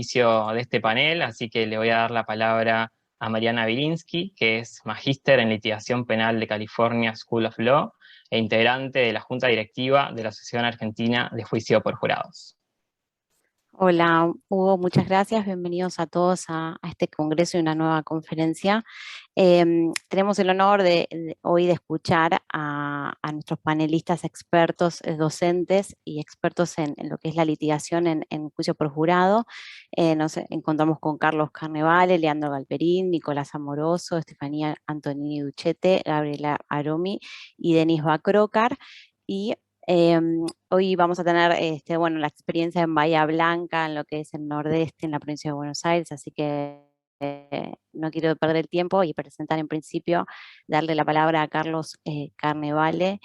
inicio de este panel, así que le voy a dar la palabra a Mariana Bilinsky, que es magíster en litigación penal de California School of Law e integrante de la Junta Directiva de la Asociación Argentina de Juicio por Jurados. Hola, Hugo, muchas gracias. Bienvenidos a todos a este congreso y una nueva conferencia. Tenemos el honor hoy de escuchar a nuestros panelistas expertos, docentes y expertos en lo que es la litigación en juicio por jurado. Nos encontramos con Carlos Carnevale, Leandro Galperín, Nicolás Amoroso, Estefanía Antonini Duchete, Gabriela Aromi y Denis Bacrocar. Y hoy vamos a tener la experiencia en Bahía Blanca, en lo que es el nordeste, en la provincia de Buenos Aires, así que no quiero perder el tiempo y presentar en principio, darle la palabra a Carlos Carnevale,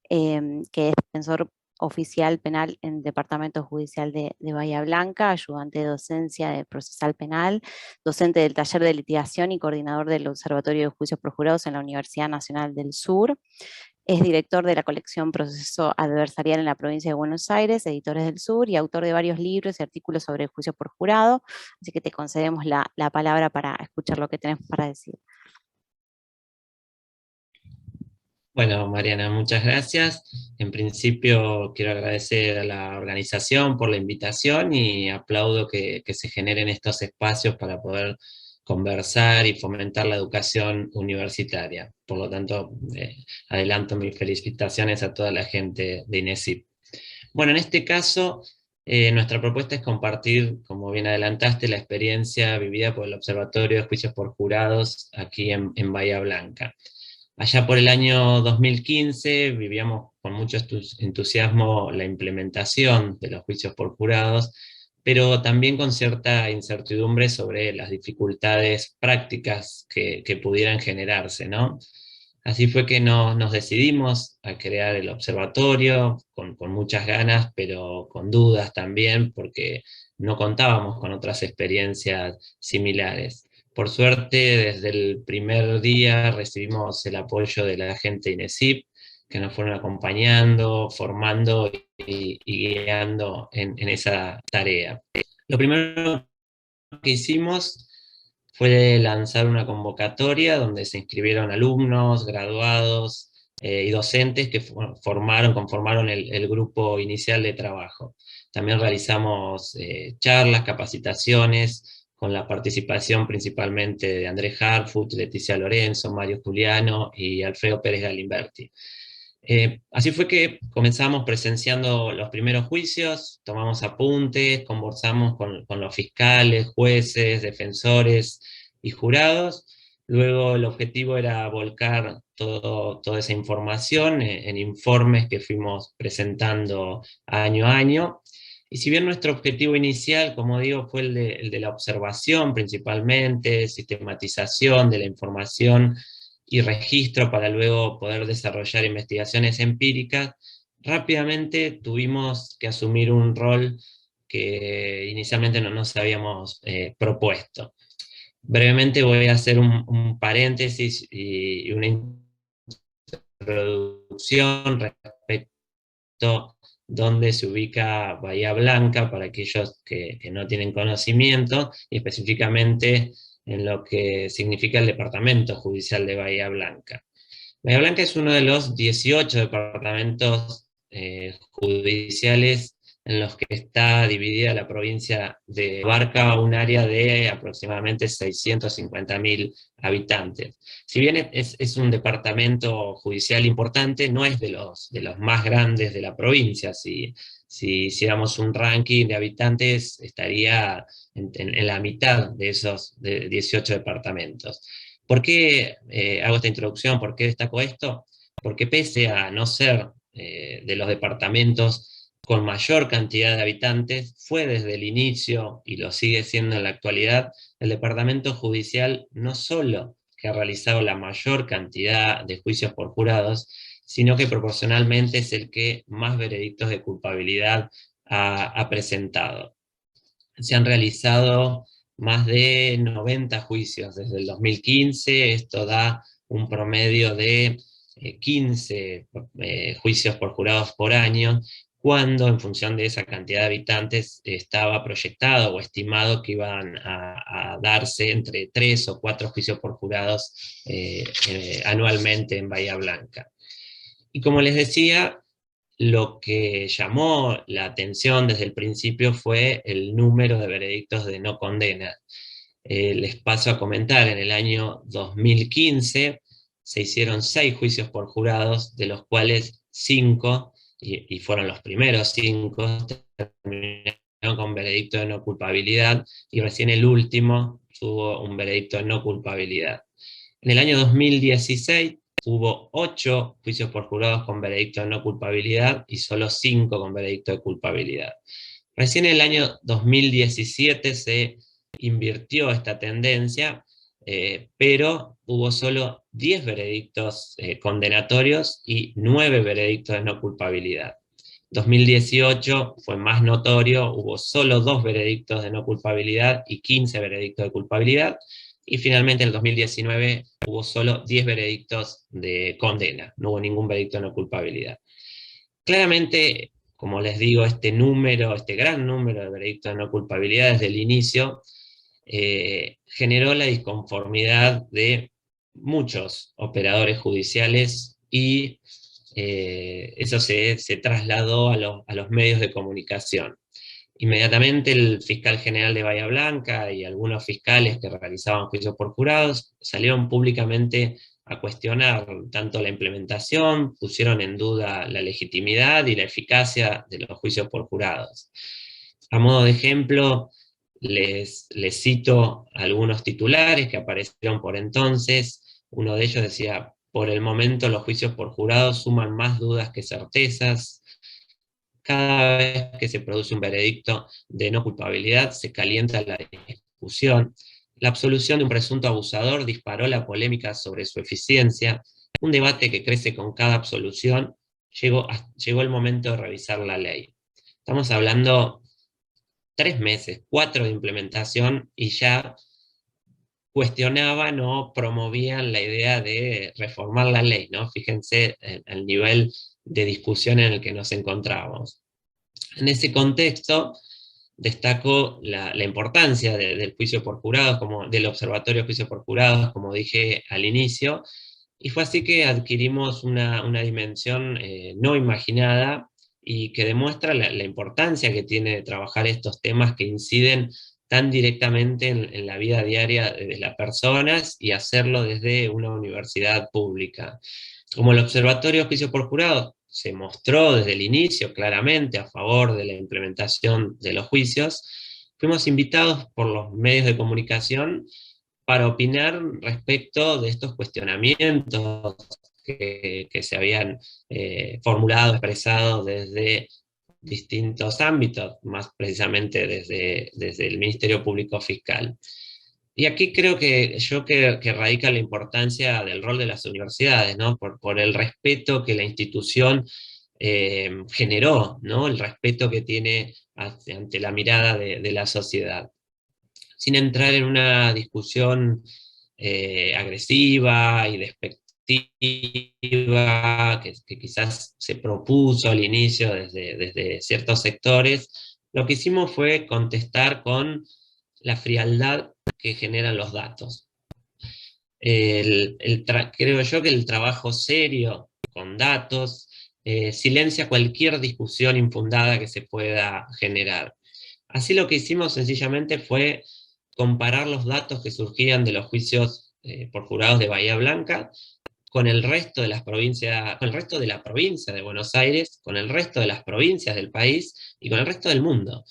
que es defensor oficial penal en el Departamento Judicial de Bahía Blanca, ayudante de docencia de procesal penal, docente del taller de litigación y coordinador del Observatorio de Juicios por Jurados en la Universidad Nacional del Sur. Es director de la colección Proceso Adversarial en la provincia de Buenos Aires, Editores del Sur, y autor de varios libros y artículos sobre el juicio por jurado. Así que te concedemos la palabra para escuchar lo que tenemos para decir. Bueno, Mariana, muchas gracias. En principio quiero agradecer a la organización por la invitación y aplaudo que se generen estos espacios para poder conversar y fomentar la educación universitaria. Por lo tanto, adelanto mis felicitaciones a toda la gente de INESIP. Bueno, en este caso, nuestra propuesta es compartir, como bien adelantaste, la experiencia vivida por el Observatorio de Juicios por Jurados aquí en Bahía Blanca. Allá por el año 2015 vivíamos con mucho entusiasmo la implementación de los juicios por jurados, pero también con cierta incertidumbre sobre las dificultades prácticas que pudieran generarse, ¿no? Así fue que nos decidimos a crear el observatorio, con muchas ganas, pero con dudas también, porque no contábamos con otras experiencias similares. Por suerte, desde el primer día recibimos el apoyo de la gente de INESIP, que nos fueron acompañando, formando y guiando en esa tarea. Lo primero que hicimos fue lanzar una convocatoria donde se inscribieron alumnos, graduados y docentes que conformaron el grupo inicial de trabajo. También realizamos charlas, capacitaciones, con la participación principalmente de Andrés Harfuch, Leticia Lorenzo, Mario Juliano y Alfredo Pérez Galimberti. Así fue que comenzamos presenciando los primeros juicios, tomamos apuntes, conversamos con los fiscales, jueces, defensores y jurados. Luego el objetivo era volcar toda esa información en informes que fuimos presentando año a año. Y si bien nuestro objetivo inicial, como digo, fue el de la observación principalmente, sistematización de la información y registro para luego poder desarrollar investigaciones empíricas, rápidamente tuvimos que asumir un rol que inicialmente no nos habíamos propuesto. Brevemente voy a hacer un paréntesis y una introducción respecto dónde se ubica Bahía Blanca para aquellos que no tienen conocimiento, y específicamente en lo que significa el Departamento Judicial de Bahía Blanca. Bahía Blanca es uno de los 18 departamentos judiciales en los que está dividida la provincia de Abarca, un área de aproximadamente 650.000 habitantes. Si bien es un departamento judicial importante, no es de los más grandes de la provincia. Si hiciéramos un ranking de habitantes, estaría en la mitad de esos 18 departamentos. ¿Por qué hago esta introducción? ¿Por qué destaco esto? Porque pese a no ser de los departamentos con mayor cantidad de habitantes, fue desde el inicio, y lo sigue siendo en la actualidad, el departamento judicial no solo que ha realizado la mayor cantidad de juicios por jurados, sino que proporcionalmente es el que más veredictos de culpabilidad ha presentado. Se han realizado más de 90 juicios desde el 2015, esto da un promedio de 15 juicios por jurados por año, cuando en función de esa cantidad de habitantes estaba proyectado o estimado que iban a darse entre 3 o 4 juicios por jurados anualmente en Bahía Blanca. Y como les decía, lo que llamó la atención desde el principio fue el número de veredictos de no condena. Les paso a comentar, en el año 2015 se hicieron 6 juicios por jurados, de los cuales 5, y fueron los primeros 5, terminaron con veredicto de no culpabilidad, y recién el último tuvo un veredicto de no culpabilidad. En el año 2016 hubo 8 juicios por jurados con veredicto de no culpabilidad y solo 5 con veredicto de culpabilidad. Recién en el año 2017 se invirtió esta tendencia, pero hubo solo 10 veredictos condenatorios y 9 veredictos de no culpabilidad. 2018 fue más notorio, hubo solo 2 veredictos de no culpabilidad y 15 veredictos de culpabilidad, y finalmente en el 2019 hubo solo 10 veredictos de condena, no hubo ningún veredicto de no culpabilidad. Claramente, como les digo, este gran número de veredictos de no culpabilidad desde el inicio, generó la disconformidad de muchos operadores judiciales, y eso se trasladó a los medios de comunicación. Inmediatamente el fiscal general de Bahía Blanca y algunos fiscales que realizaban juicios por jurados salieron públicamente a cuestionar tanto la implementación, pusieron en duda la legitimidad y la eficacia de los juicios por jurados. A modo de ejemplo, les cito algunos titulares que aparecieron por entonces. Uno de ellos decía: por el momento los juicios por jurados suman más dudas que certezas. Cada vez que se produce un veredicto de no culpabilidad se calienta la discusión. La absolución de un presunto abusador disparó la polémica sobre su eficiencia. Un debate que crece con cada absolución. Llegó el momento de revisar la ley. Estamos hablando 3 meses, 4 de implementación, y ya cuestionaban o promovían la idea de reformar la ley, ¿no? Fíjense el nivel de discusión en el que nos encontramos. En ese contexto, destaco la importancia del juicio por jurados, del observatorio de juicio por jurados, como dije al inicio, y fue así que adquirimos una dimensión no imaginada, y que demuestra la importancia que tiene de trabajar estos temas que inciden tan directamente en la vida diaria de las personas, y hacerlo desde una universidad pública. Como el Observatorio de Juicio por Jurado se mostró desde el inicio claramente a favor de la implementación de los juicios, fuimos invitados por los medios de comunicación para opinar respecto de estos cuestionamientos que se habían formulado, expresado desde distintos ámbitos, más precisamente desde el Ministerio Público Fiscal. Y aquí creo que radica la importancia del rol de las universidades, ¿no? Por el respeto que la institución generó, ¿no? El respeto que tiene ante la mirada de la sociedad. Sin entrar en una discusión agresiva y despectiva que quizás se propuso al inicio desde ciertos sectores, lo que hicimos fue contestar con la frialdad que generan los datos. Creo yo que el trabajo serio con datos silencia cualquier discusión infundada que se pueda generar. Así lo que hicimos sencillamente fue comparar los datos que surgían de los juicios por jurados de Bahía Blanca con el resto de las provincias, con el resto de la provincia de Buenos Aires, con el resto de las provincias del país y con el resto del mundo.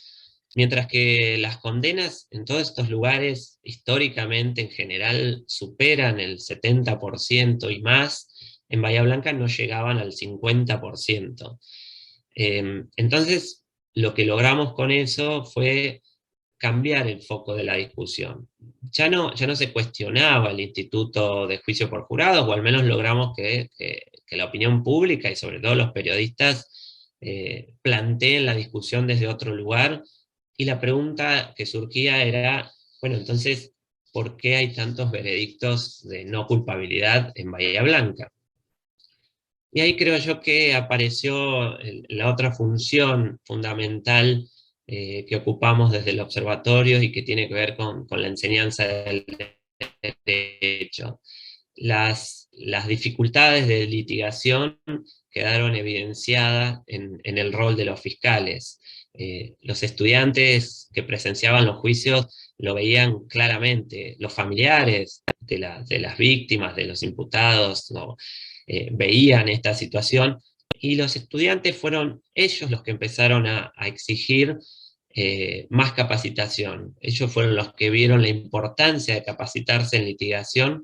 Mientras que las condenas en todos estos lugares, históricamente en general, superan el 70% y más, en Bahía Blanca no llegaban al 50%. Entonces, lo que logramos con eso fue cambiar el foco de la discusión. Ya no se cuestionaba el instituto de juicio por jurados, o al menos logramos que la opinión pública y sobre todo los periodistas planteen la discusión desde otro lugar, y la pregunta que surgía era, bueno, entonces, ¿por qué hay tantos veredictos de no culpabilidad en Bahía Blanca? Y ahí creo yo que apareció la otra función fundamental que ocupamos desde el observatorio y que tiene que ver con la enseñanza del derecho. Las dificultades de litigación quedaron evidenciadas en el rol de los fiscales. Los estudiantes que presenciaban los juicios lo veían claramente, los familiares de las víctimas, de los imputados, ¿no? Veían esta situación, y los estudiantes fueron ellos los que empezaron a exigir más capacitación. Ellos fueron los que vieron la importancia de capacitarse en litigación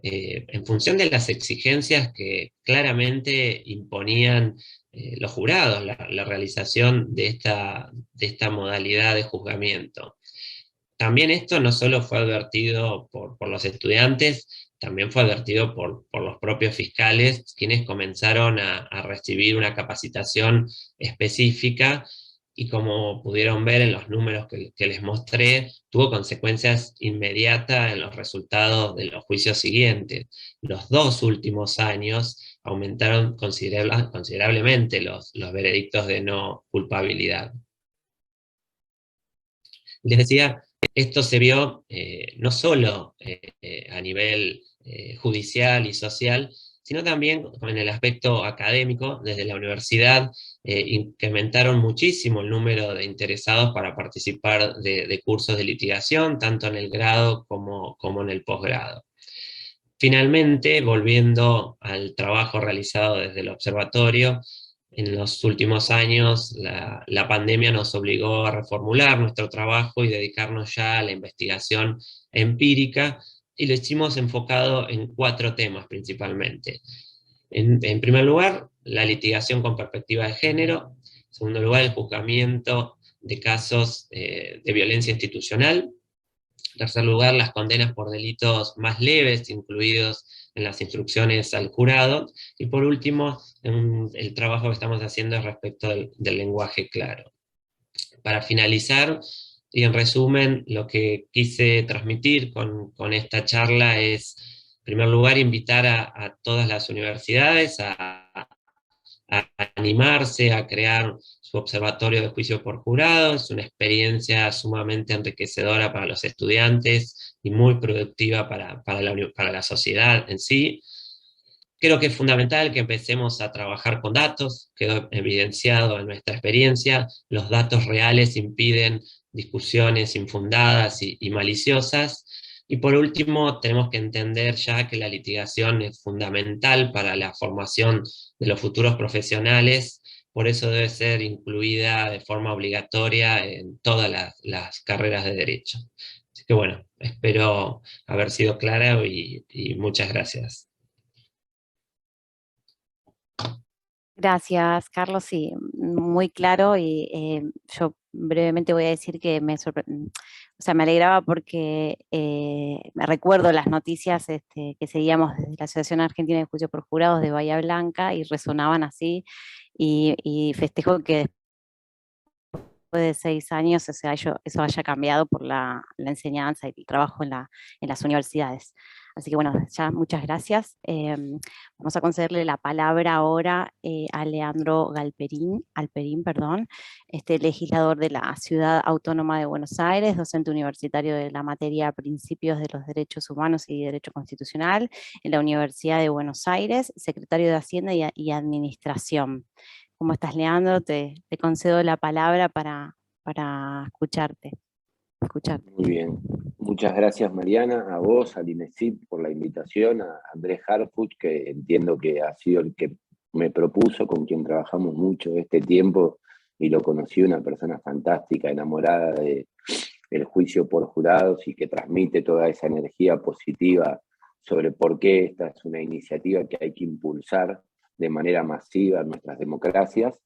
en función de las exigencias que claramente imponían los jurados, la realización de esta modalidad de juzgamiento. También esto no solo fue advertido por los estudiantes, también fue advertido por los propios fiscales, quienes comenzaron a recibir una capacitación específica, y como pudieron ver en los números que les mostré, tuvo consecuencias inmediatas en los resultados de los juicios siguientes. Los 2 últimos años aumentaron considerablemente los veredictos de no culpabilidad. Les decía, esto se vio no solo a nivel judicial y social, sino también en el aspecto académico. Desde la universidad incrementaron muchísimo el número de interesados para participar de cursos de litigación, tanto en el grado como en el posgrado. Finalmente, volviendo al trabajo realizado desde el observatorio, en los últimos años la pandemia nos obligó a reformular nuestro trabajo y dedicarnos ya a la investigación empírica, y lo hicimos enfocado en 4 temas principalmente. En primer lugar, la litigación con perspectiva de género. En segundo lugar, el juzgamiento de casos de violencia institucional. En tercer lugar, las condenas por delitos más leves, incluidos en las instrucciones al jurado. Y por último, el trabajo que estamos haciendo respecto del lenguaje claro. Para finalizar, y en resumen, lo que quise transmitir con esta charla es, en primer lugar, invitar a todas las universidades a animarse a crear su observatorio de juicio por jurado. Es una experiencia sumamente enriquecedora para los estudiantes y muy productiva para la sociedad en sí. Creo que es fundamental que empecemos a trabajar con datos. Quedó evidenciado en nuestra experiencia, los datos reales impiden discusiones infundadas y maliciosas. Y por último, tenemos que entender ya que la litigación es fundamental para la formación de los futuros profesionales, por eso debe ser incluida de forma obligatoria en todas las carreras de derecho. Así que bueno, espero haber sido clara y muchas gracias. Gracias, Carlos. Sí, muy claro, y yo brevemente voy a decir que me alegraba porque me recuerdo las noticias que seguíamos desde la Asociación Argentina de Juicio por Jurados de Bahía Blanca y resonaban así, y festejo que después de 6 años eso haya cambiado por la enseñanza y el trabajo en las universidades. Así que bueno, ya muchas gracias. Vamos a concederle la palabra ahora a Leandro Alperín, legislador de la Ciudad Autónoma de Buenos Aires, docente universitario de la materia Principios de los Derechos Humanos y Derecho Constitucional en la Universidad de Buenos Aires, secretario de Hacienda y Administración. ¿Cómo estás, Leandro? Te concedo la palabra para escucharte. Muy bien. Muchas gracias, Mariana, a vos, al INESIP por la invitación, a Andrés Harfuch, que entiendo que ha sido el que me propuso, con quien trabajamos mucho este tiempo, y lo conocí, una persona fantástica, enamorada del juicio por jurados y que transmite toda esa energía positiva sobre por qué esta es una iniciativa que hay que impulsar de manera masiva en nuestras democracias.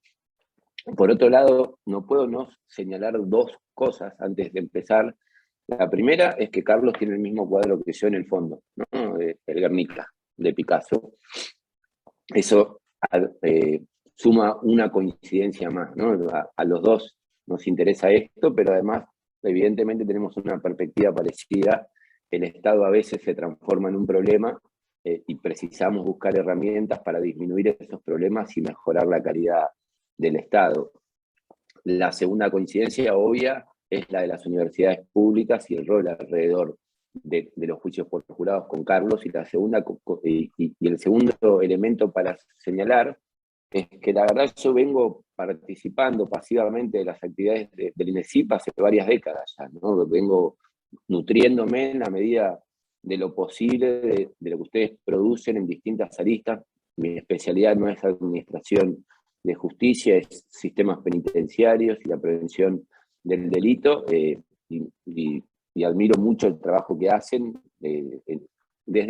Por otro lado, no puedo no señalar 2 cosas antes de empezar. La primera es que Carlos tiene el mismo cuadro que yo en el fondo, ¿no? El Guernica, de Picasso. Eso suma una coincidencia más, ¿no? A los 2 nos interesa esto, pero además, evidentemente, tenemos una perspectiva parecida. El Estado a veces se transforma en un problema y precisamos buscar herramientas para disminuir esos problemas y mejorar la calidad del Estado. La segunda coincidencia obvia es la de las universidades públicas y el rol alrededor de los juicios por jurados con Carlos, y el segundo elemento para señalar es que la verdad yo vengo participando pasivamente de las actividades del INESIP hace varias décadas ya, ¿no? Vengo nutriéndome en la medida de lo posible de lo que ustedes producen en distintas aristas. Mi especialidad no es administración de justicia, es sistemas penitenciarios y la prevención del delito, y admiro mucho el trabajo que hacen desde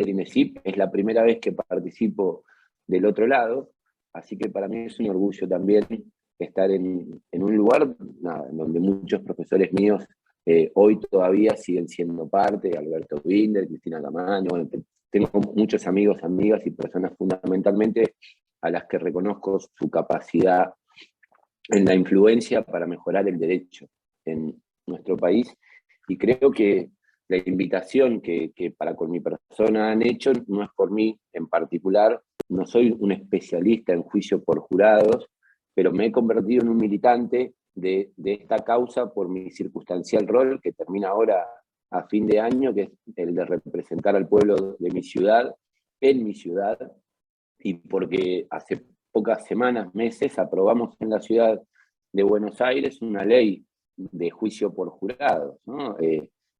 el INESIP. Es la primera vez que participo del otro lado, así que para mí es un orgullo también estar en un lugar donde muchos profesores míos hoy todavía siguen siendo parte, Alberto Binder, Cristina Camaño. Bueno, tengo muchos amigos, amigas y personas fundamentalmente a las que reconozco su capacidad en la influencia para mejorar el derecho en nuestro país, y creo que la invitación que para con mi persona han hecho no es por mí en particular. No soy un especialista en juicio por jurados, pero me he convertido en un militante de esta causa por mi circunstancial rol, que termina ahora a fin de año, que es el de representar al pueblo de mi ciudad, en mi ciudad, y porque hace pocas semanas, meses, aprobamos en la ciudad de Buenos Aires una ley de juicio por jurados, ¿no?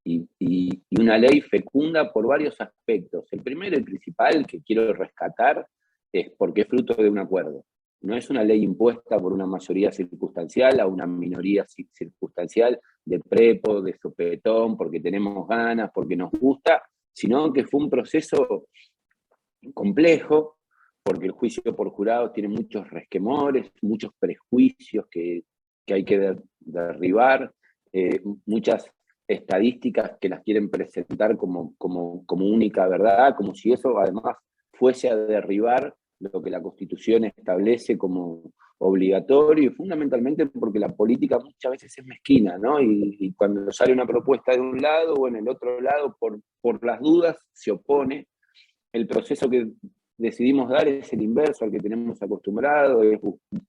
Y una ley fecunda por varios aspectos. El primero y principal que quiero rescatar es porque es fruto de un acuerdo. No es una ley impuesta por una mayoría circunstancial a una minoría circunstancial de prepo, de sopetón, porque tenemos ganas, porque nos gusta, sino que fue un proceso complejo, porque el juicio por jurado tiene muchos resquemores, muchos prejuicios que hay que derribar, muchas estadísticas que las quieren presentar como única verdad, como si eso además fuese a derribar lo que la Constitución establece como obligatorio, y fundamentalmente porque la política muchas veces es mezquina, ¿no? Y cuando sale una propuesta de un lado o en el otro lado, por las dudas, se opone. El proceso que decidimos dar es el inverso al que tenemos acostumbrado, es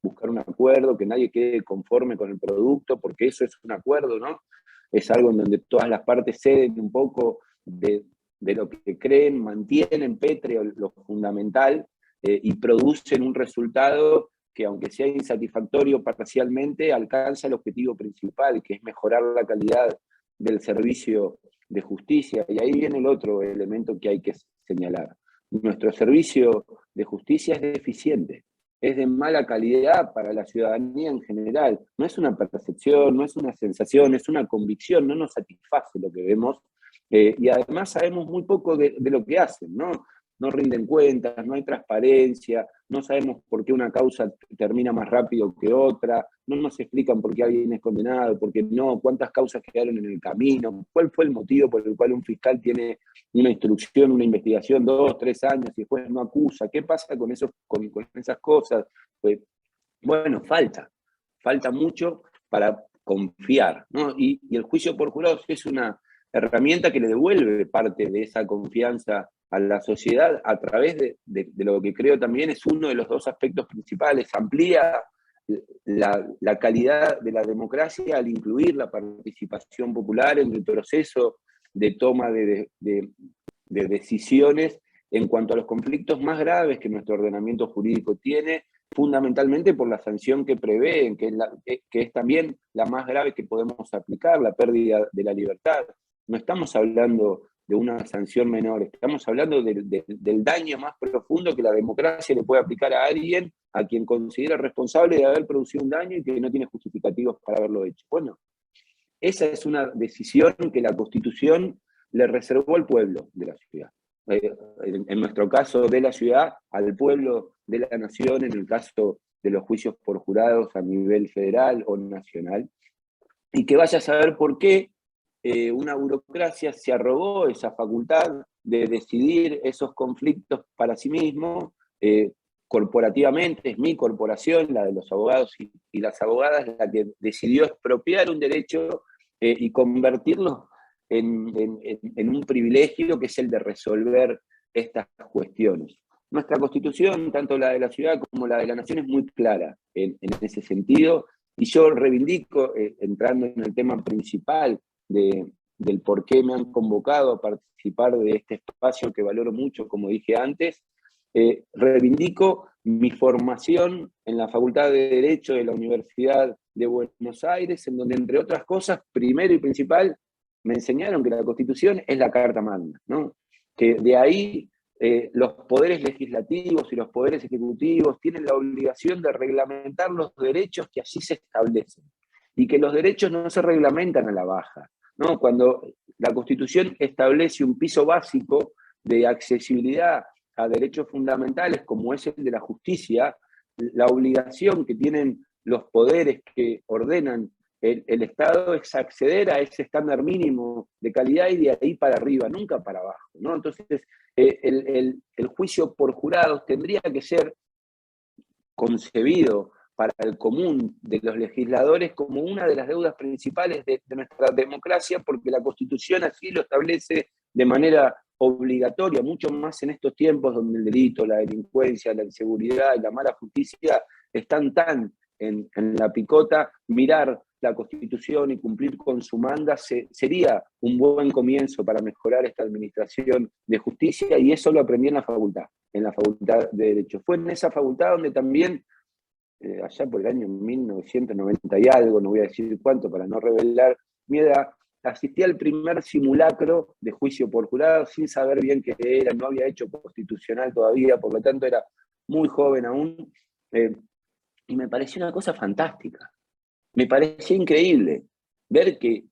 buscar un acuerdo, que nadie quede conforme con el producto, porque eso es un acuerdo, ¿no? Es algo en donde todas las partes ceden un poco de lo que creen, mantienen pétreo lo fundamental, y producen un resultado que, aunque sea insatisfactorio parcialmente, alcanza el objetivo principal, que es mejorar la calidad del servicio de justicia. Y ahí viene el otro elemento que hay que señalar. Nuestro servicio de justicia es deficiente, es de mala calidad para la ciudadanía en general. No es una percepción, no es una sensación, es una convicción, no nos satisface lo que vemos, y además sabemos muy poco de lo que hacen, ¿no? No rinden cuentas, no hay transparencia, no sabemos por qué una causa termina más rápido que otra, no nos explican por qué alguien es condenado, por qué no, cuántas causas quedaron en el camino, cuál fue el motivo por el cual un fiscal tiene una instrucción, una investigación 2, 3 años y después no acusa, qué pasa con esas cosas. Pues, bueno, falta mucho para confiar, ¿no? Y el juicio por jurados es una herramienta que le devuelve parte de esa confianza a la sociedad a través de lo que creo también es uno de los dos aspectos principales. Amplía la calidad de la democracia al incluir la participación popular en el proceso de toma de decisiones en cuanto a los conflictos más graves que nuestro ordenamiento jurídico tiene, fundamentalmente por la sanción que prevén, que es también la más grave que podemos aplicar, la pérdida de la libertad. No estamos hablando de una sanción menor, estamos hablando del daño más profundo que la democracia le puede aplicar a alguien a quien considera responsable de haber producido un daño y que no tiene justificativos para haberlo hecho. Bueno, esa es una decisión que la Constitución le reservó al pueblo de la ciudad. En nuestro caso de la ciudad, al pueblo de la nación, en el caso de los juicios por jurados a nivel federal o nacional, y que vaya a saber por qué una burocracia se arrogó esa facultad de decidir esos conflictos para sí mismo, corporativamente. Es mi corporación, la de los abogados y las abogadas, la que decidió expropiar un derecho y convertirlo en un privilegio, que es el de resolver estas cuestiones. Nuestra Constitución, tanto la de la ciudad como la de la nación, es muy clara en ese sentido, y yo reivindico, entrando en el tema principal del por qué me han convocado a participar de este espacio que valoro mucho, como dije antes, reivindico mi formación en la Facultad de Derecho de la Universidad de Buenos Aires, en donde, entre otras cosas, primero y principal, me enseñaron que la Constitución es la Carta Magna, ¿no? Que de ahí los poderes legislativos y los poderes ejecutivos tienen la obligación de reglamentar los derechos que allí se establecen, y que los derechos no se reglamentan a la baja, ¿no? Cuando la Constitución establece un piso básico de accesibilidad a derechos fundamentales, como es el de la justicia, la obligación que tienen los poderes que ordenan el Estado es acceder a ese estándar mínimo de calidad, y de ahí para arriba, nunca para abajo, ¿no? Entonces, el juicio por jurados tendría que ser concebido para el común de los legisladores como una de las deudas principales de nuestra democracia, porque la Constitución así lo establece de manera obligatoria, mucho más en estos tiempos donde el delito, la delincuencia, la inseguridad y la mala justicia están tan en la picota. Mirar la Constitución y cumplir con su manda sería un buen comienzo para mejorar esta administración de justicia, y eso lo aprendí en la Facultad de Derecho. Fue en esa facultad donde también, allá por el año 1990 y algo, no voy a decir cuánto para no revelar mi edad, asistí al primer simulacro de juicio por jurado sin saber bien qué era, no había hecho constitucional todavía, por lo tanto era muy joven aún, y me pareció una cosa fantástica. Me parecía increíble ver que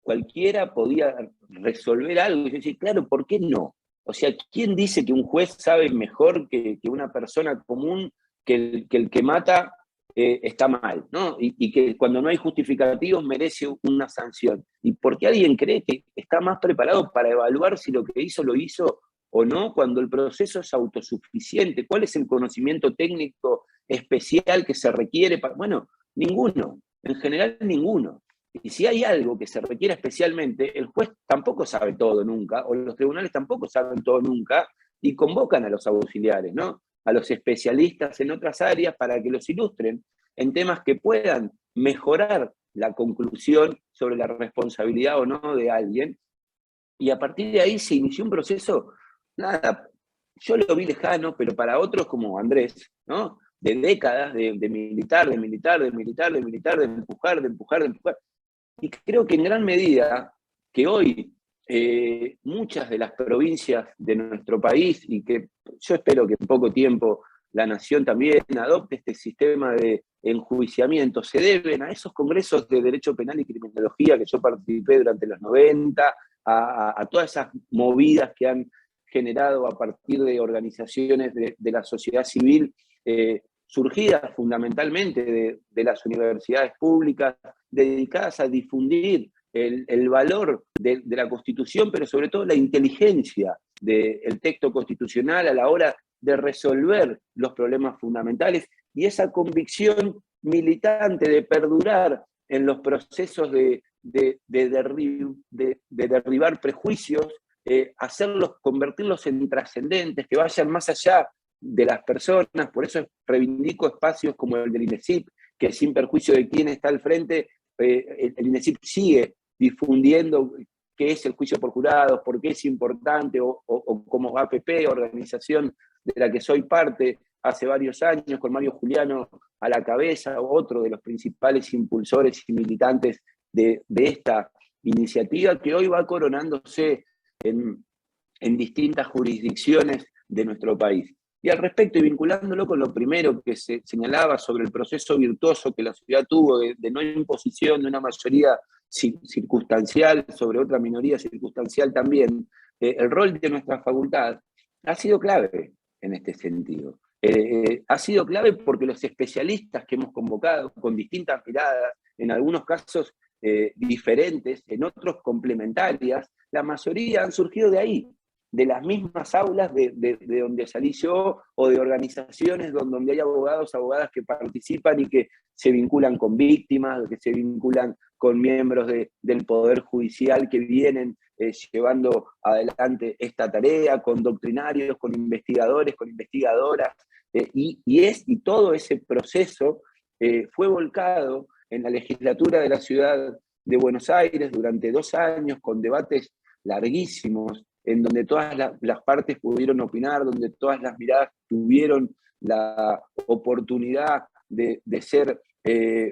cualquiera podía resolver algo, y yo decía, claro, ¿por qué no? O sea, ¿quién dice que un juez sabe mejor que una persona común que el que mata está mal, ¿no? Y que cuando no hay justificativos merece una sanción? ¿Y por qué alguien cree que está más preparado para evaluar si lo que hizo lo hizo o no, cuando el proceso es autosuficiente? ¿Cuál es el conocimiento técnico especial que se requiere? Bueno, ninguno, en general ninguno. Y si hay algo que se requiere especialmente, el juez tampoco sabe todo nunca, o los tribunales tampoco saben todo nunca, y convocan a los auxiliares, ¿no? A los especialistas en otras áreas para que los ilustren en temas que puedan mejorar la conclusión sobre la responsabilidad o no de alguien. Y a partir de ahí se inició un proceso, nada, yo lo vi lejano, pero para otros como Andrés, ¿no? De décadas de militar, de empujar. Y creo que en gran medida que hoy muchas de las provincias de nuestro país, y que yo espero que en poco tiempo la nación también adopte este sistema de enjuiciamiento, se deben a esos congresos de Derecho Penal y Criminología que yo participé durante los 90, a todas esas movidas que han generado a partir de organizaciones de la sociedad civil, surgidas fundamentalmente de las universidades públicas, dedicadas a difundir el valor de la Constitución, pero sobre todo la inteligencia del texto constitucional a la hora de resolver los problemas fundamentales, y esa convicción militante de perdurar en los procesos de derribar prejuicios, convertirlos en trascendentes, que vayan más allá de las personas. Por eso reivindico espacios como el del INESIP, que sin perjuicio de quién está al frente, el INESIP sigue difundiendo qué es el juicio por jurados, por qué es importante, o como APP, organización de la que soy parte hace varios años, con Mario Juliano a la cabeza, otro de los principales impulsores y militantes de esta iniciativa, que hoy va coronándose en distintas jurisdicciones de nuestro país. Y al respecto, y vinculándolo con lo primero que se señalaba sobre el proceso virtuoso que la sociedad tuvo de no imposición de una mayoría circunstancial sobre otra minoría circunstancial también, el rol de nuestra facultad ha sido clave en este sentido. Ha sido clave porque los especialistas que hemos convocado, con distintas miradas, en algunos casos diferentes, en otros complementarias, la mayoría han surgido de ahí, de las mismas aulas de donde salí yo, o de organizaciones donde hay abogados, abogadas que participan y que se vinculan con víctimas, que se vinculan con miembros del Poder Judicial, que vienen llevando adelante esta tarea, con doctrinarios, con investigadores, con investigadoras, y todo ese proceso fue volcado en la legislatura de la ciudad de Buenos Aires durante 2 años, con debates larguísimos, en donde todas las partes pudieron opinar, donde todas las miradas tuvieron la oportunidad de ser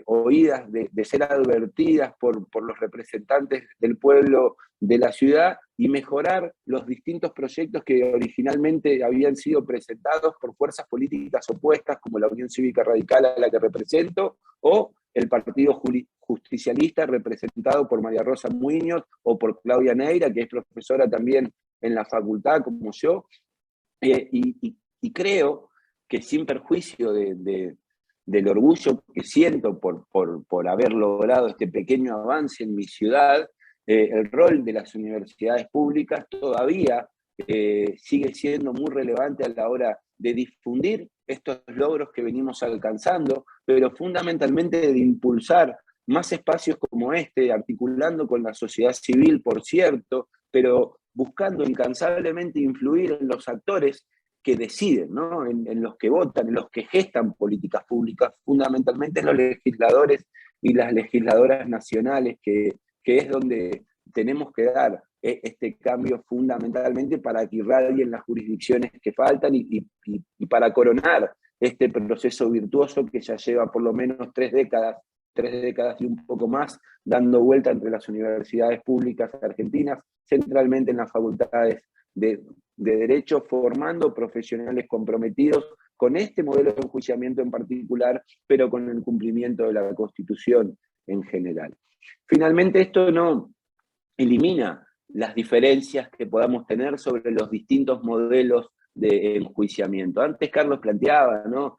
oídas, de ser advertidas por los representantes del pueblo de la ciudad y mejorar los distintos proyectos que originalmente habían sido presentados por fuerzas políticas opuestas, como la Unión Cívica Radical a la que represento, o el Partido Justicialista representado por María Rosa Muñoz o por Claudia Neira, que es profesora también en la facultad como yo, y creo que sin perjuicio del orgullo que siento por haber logrado este pequeño avance en mi ciudad, el rol de las universidades públicas todavía sigue siendo muy relevante a la hora de difundir estos logros que venimos alcanzando, pero fundamentalmente de impulsar más espacios como este, articulando con la sociedad civil, por cierto, pero buscando incansablemente influir en los actores que deciden, ¿no? En los que votan, en los que gestan políticas públicas, fundamentalmente en los legisladores y las legisladoras nacionales, que es donde tenemos que dar este cambio fundamentalmente para que irradien las jurisdicciones que faltan y para coronar este proceso virtuoso que ya lleva por lo menos 3 décadas y un poco más, dando vuelta entre las universidades públicas argentinas, centralmente en las facultades de Derecho, formando profesionales comprometidos con este modelo de enjuiciamiento en particular, pero con el cumplimiento de la Constitución en general. Finalmente, esto no elimina las diferencias que podamos tener sobre los distintos modelos de enjuiciamiento. Antes Carlos planteaba, ¿no?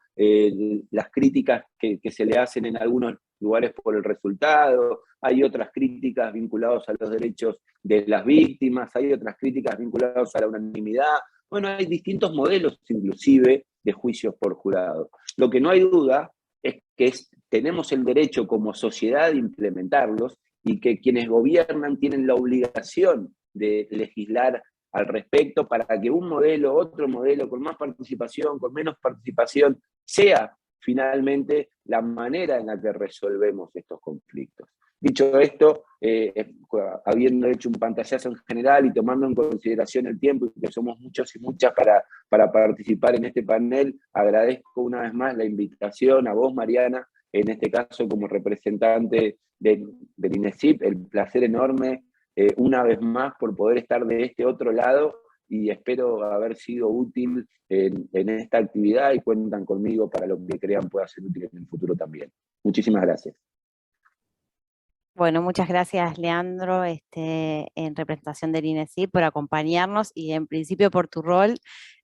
Las críticas que se le hacen en algunos lugares por el resultado, hay otras críticas vinculadas a los derechos de las víctimas, hay otras críticas vinculadas a la unanimidad. Bueno, hay distintos modelos inclusive de juicios por jurado. Lo que no hay duda es que tenemos el derecho como sociedad de implementarlos y que quienes gobiernan tienen la obligación de legislar al respecto para que un modelo, otro modelo, con más participación, con menos participación, sea finalmente la manera en la que resolvemos estos conflictos. Dicho esto, habiendo hecho un pantallazo en general y tomando en consideración el tiempo, y que somos muchos y muchas para participar en este panel, agradezco una vez más la invitación a vos, Mariana, en este caso como representante del INESIP, el placer enorme una vez más por poder estar de este otro lado, y espero haber sido útil en esta actividad y cuentan conmigo para lo que crean pueda ser útil en el futuro también. Muchísimas gracias. Bueno, muchas gracias, Leandro, en representación del INESIP, por acompañarnos y en principio por tu rol.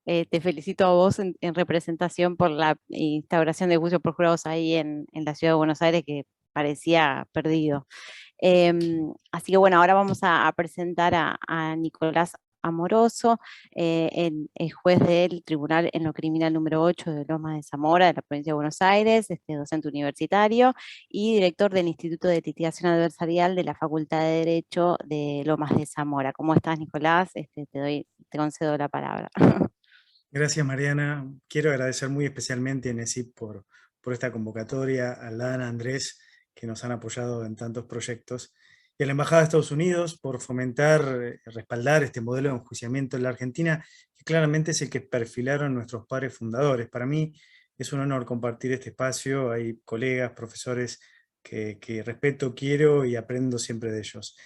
Te felicito a vos en representación por la instauración de juicios por jurados ahí en la ciudad de Buenos Aires, que parecía perdido. Así que bueno, ahora vamos a presentar a Nicolás Amoroso, el juez del Tribunal en lo Criminal número 8 de Lomas de Zamora, de la provincia de Buenos Aires, docente universitario y director del Instituto de Litigación Adversarial de la Facultad de Derecho de Lomas de Zamora. ¿Cómo estás, Nicolás? Te concedo la palabra. Gracias, Mariana. Quiero agradecer muy especialmente a INESIP por esta convocatoria, a Lana, Andrés, que nos han apoyado en tantos proyectos, y a la Embajada de Estados Unidos por fomentar, respaldar este modelo de enjuiciamiento en la Argentina, que claramente es el que perfilaron nuestros padres fundadores. Para mí es un honor compartir este espacio, hay colegas, profesores que respeto, quiero y aprendo siempre de ellos.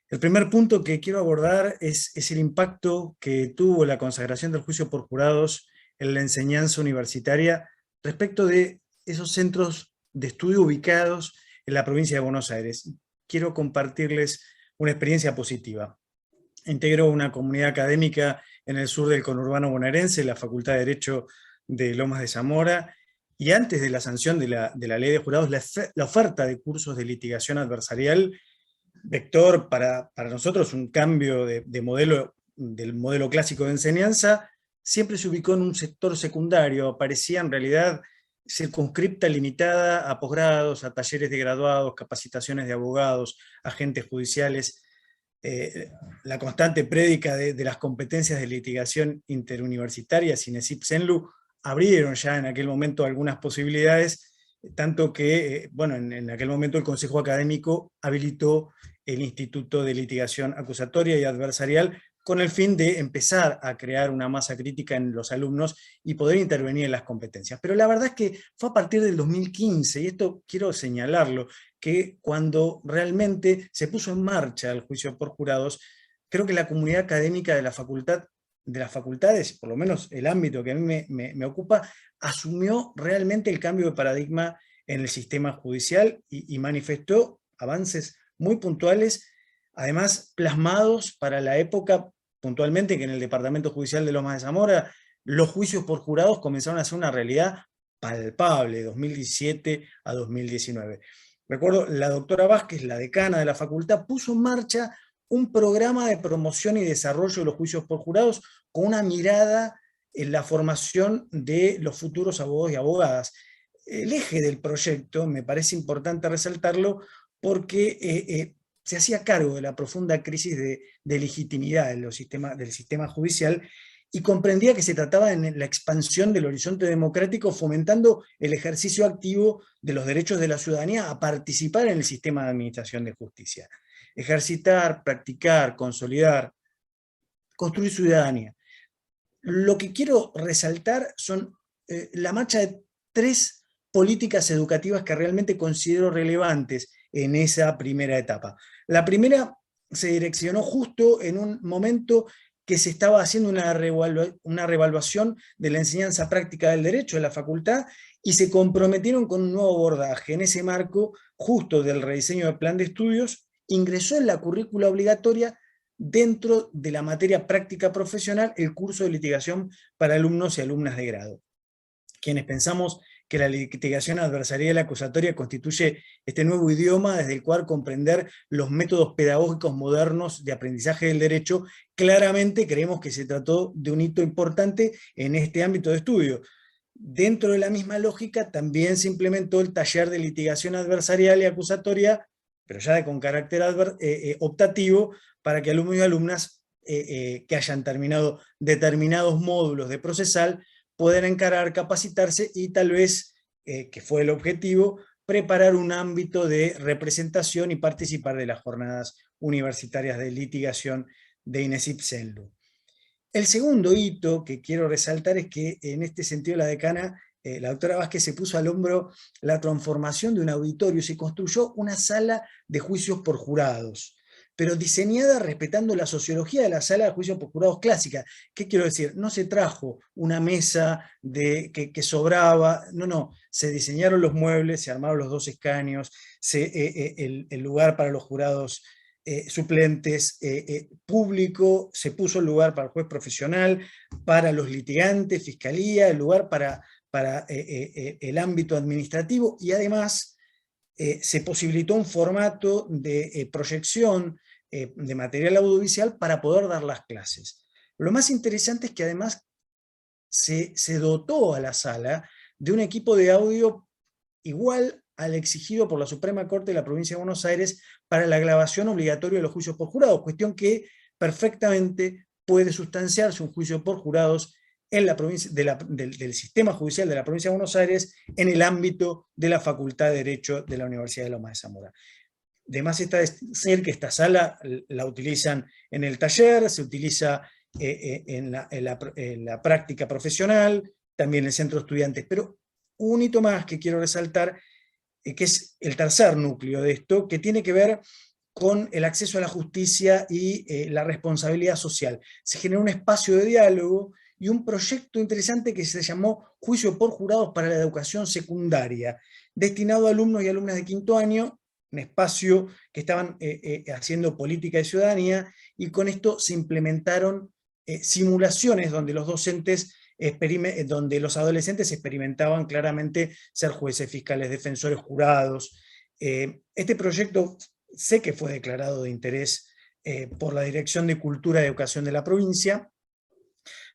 El primer punto que quiero abordar es el impacto que tuvo la consagración del juicio por jurados en la enseñanza universitaria respecto de esos centros de estudio ubicados en la provincia de Buenos Aires. Quiero compartirles una experiencia positiva. Integro una comunidad académica en el sur del conurbano bonaerense, la Facultad de Derecho de Lomas de Zamora, y antes de la sanción de la ley de jurados, la oferta de cursos de litigación adversarial, vector para nosotros un cambio de modelo, del modelo clásico de enseñanza, siempre se ubicó en un sector secundario, parecía en realidad circunscripta, limitada a posgrados, a talleres de graduados, capacitaciones de abogados, agentes judiciales. la constante prédica de las competencias de litigación interuniversitarias, INESIP-CENLU, abrieron ya en aquel momento algunas posibilidades, tanto que, bueno, en aquel momento el Consejo Académico habilitó el Instituto de Litigación Acusatoria y Adversarial con el fin de empezar a crear una masa crítica en los alumnos y poder intervenir en las competencias. Pero la verdad es que fue a partir del 2015, y esto quiero señalarlo, que cuando realmente se puso en marcha el juicio por jurados, creo que la comunidad académica de la facultad, de las facultades, por lo menos el ámbito que a mí me ocupa, asumió realmente el cambio de paradigma en el sistema judicial y manifestó avances muy puntuales, además plasmados para la época, puntualmente, que en el Departamento Judicial de Lomas de Zamora los juicios por jurados comenzaron a ser una realidad palpable, 2017 a 2019. Recuerdo, la doctora Vázquez, la decana de la facultad, puso en marcha un programa de promoción y desarrollo de los juicios por jurados con una mirada en la formación de los futuros abogados y abogadas. El eje del proyecto, me parece importante resaltarlo, porque se hacía cargo de la profunda crisis de legitimidad del sistema judicial, y comprendía que se trataba de la expansión del horizonte democrático, fomentando el ejercicio activo de los derechos de la ciudadanía a participar en el sistema de administración de justicia. Ejercitar, practicar, consolidar, construir ciudadanía. Lo que quiero resaltar son la marcha de 3 políticas educativas que realmente considero relevantes en esa primera etapa. La primera se direccionó justo en un momento que se estaba haciendo una reevaluación de la enseñanza práctica del derecho de la facultad, y se comprometieron con un nuevo abordaje. En ese marco, justo del rediseño del plan de estudios, ingresó en la currícula obligatoria, dentro de la materia práctica profesional, el curso de litigación para alumnos y alumnas de grado. Quienes pensamos que la litigación adversarial y acusatoria constituye este nuevo idioma desde el cual comprender los métodos pedagógicos modernos de aprendizaje del derecho, claramente creemos que se trató de un hito importante en este ámbito de estudio. Dentro de la misma lógica, también se implementó el taller de litigación adversarial y acusatoria, pero ya con carácter optativo, para que alumnos y alumnas que hayan terminado determinados módulos de procesal puedan encarar, capacitarse y tal vez, que fue el objetivo, preparar un ámbito de representación y participar de las jornadas universitarias de litigación de INESIP-CENLU. El segundo hito que quiero resaltar es que en este sentido la decana, la doctora Vázquez, se puso al hombro la transformación de un auditorio, se construyó una sala de juicios por jurados, pero diseñada respetando la sociología de la sala de juicios por jurados clásica. ¿Qué quiero decir? No se trajo una mesa que sobraba, no, se diseñaron los muebles, se armaron los 2 escaños, el lugar para los jurados suplentes, público, se puso el lugar para el juez profesional, para los litigantes, fiscalía, el lugar para el ámbito administrativo, y además se posibilitó un formato de proyección de material audiovisual para poder dar las clases. Lo más interesante es que además se dotó a la sala de un equipo de audio igual al exigido por la Suprema Corte de la Provincia de Buenos Aires para la grabación obligatoria de los juicios por jurados, cuestión que perfectamente puede sustanciarse un juicio por jurados en la provincia, del sistema judicial de la Provincia de Buenos Aires, en el ámbito de la Facultad de Derecho de la Universidad de Lomas de Zamora. De más está decir que esta sala la utilizan en el taller, se utiliza en la práctica profesional, también en el centro de estudiantes. Pero un hito más que quiero resaltar, que es el tercer núcleo de esto, que tiene que ver con el acceso a la justicia y la responsabilidad social. Se generó un espacio de diálogo y un proyecto interesante que se llamó Juicio por Jurados para la Educación Secundaria, destinado a alumnos y alumnas de 5º año, un espacio que estaban haciendo política de ciudadanía, y con esto se implementaron simulaciones donde los docentes, donde los adolescentes experimentaban claramente ser jueces, fiscales, defensores, jurados. Este proyecto sé que fue declarado de interés por la Dirección de Cultura y Educación de la provincia,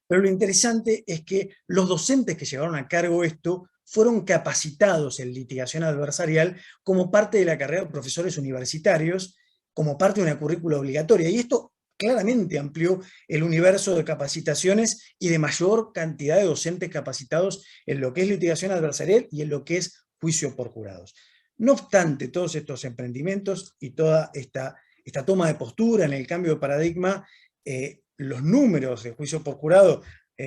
pero lo interesante es que los docentes que llevaron a cargo esto fueron capacitados en litigación adversarial como parte de la carrera de profesores universitarios, como parte de una currícula obligatoria. Y esto claramente amplió el universo de capacitaciones y de mayor cantidad de docentes capacitados en lo que es litigación adversarial y en lo que es juicio por jurados. No obstante, todos estos emprendimientos y toda esta toma de postura en el cambio de paradigma, los números de juicio por jurado,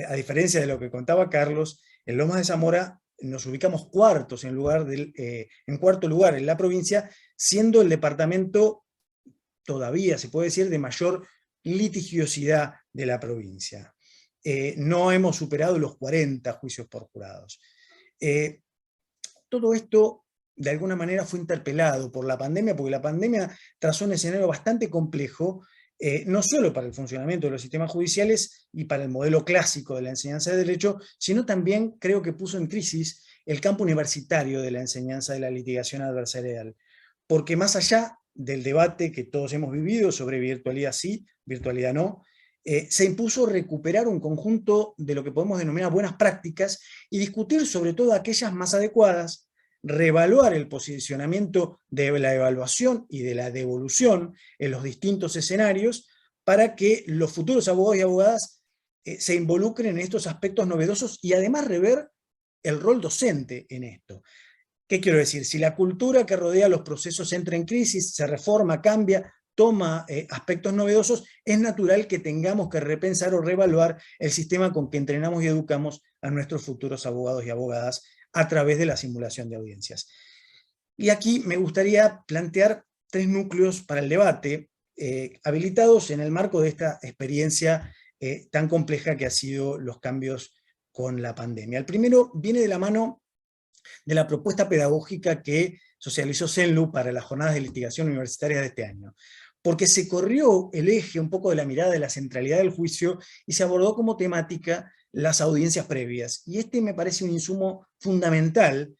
a diferencia de lo que contaba Carlos, en Lomas de Zamora nos ubicamos cuartos en cuarto lugar en la provincia, siendo el departamento todavía, se puede decir, de mayor litigiosidad de la provincia. No hemos superado los 40 juicios por jurados. Todo esto, de alguna manera, fue interpelado por la pandemia, porque la pandemia trazó un escenario bastante complejo, no solo para el funcionamiento de los sistemas judiciales y para el modelo clásico de la enseñanza de derecho, sino también creo que puso en crisis el campo universitario de la enseñanza de la litigación adversarial. Porque más allá del debate que todos hemos vivido sobre virtualidad sí, virtualidad no, se impuso recuperar un conjunto de lo que podemos denominar buenas prácticas y discutir sobre todo aquellas más adecuadas, reevaluar el posicionamiento de la evaluación y de la devolución en los distintos escenarios para que los futuros abogados y abogadas se involucren en estos aspectos novedosos y además rever el rol docente en esto. ¿Qué quiero decir? Si la cultura que rodea los procesos entra en crisis, se reforma, cambia, toma aspectos novedosos, es natural que tengamos que repensar o reevaluar el sistema con que entrenamos y educamos a nuestros futuros abogados y abogadas a través de la simulación de audiencias. Y aquí me gustaría plantear 3 núcleos para el debate, habilitados en el marco de esta experiencia tan compleja que ha sido los cambios con la pandemia. El primero viene de la mano de la propuesta pedagógica que socializó CENLU para las jornadas de litigación universitaria de este año, porque se corrió el eje un poco de la mirada de la centralidad del juicio y se abordó como temática las audiencias previas. Y este me parece un insumo fundamental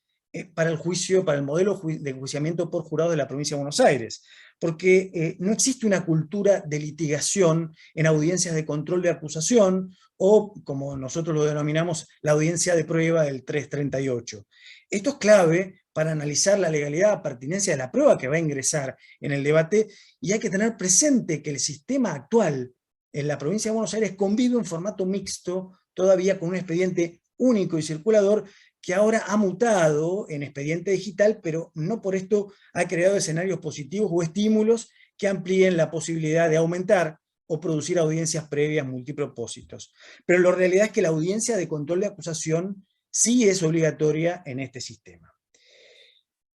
para el juicio, para el modelo de enjuiciamiento por jurado de la provincia de Buenos Aires, porque no existe una cultura de litigación en audiencias de control de acusación, o como nosotros lo denominamos, la audiencia de prueba del 338. Esto es clave para analizar la legalidad, pertinencia de la prueba que va a ingresar en el debate, y hay que tener presente que el sistema actual en la provincia de Buenos Aires convive en formato mixto, todavía con un expediente único y circulador, que ahora ha mutado en expediente digital, pero no por esto ha creado escenarios positivos o estímulos que amplíen la posibilidad de aumentar o producir audiencias previas multipropósitos. Pero la realidad es que la audiencia de control de acusación sí es obligatoria en este sistema.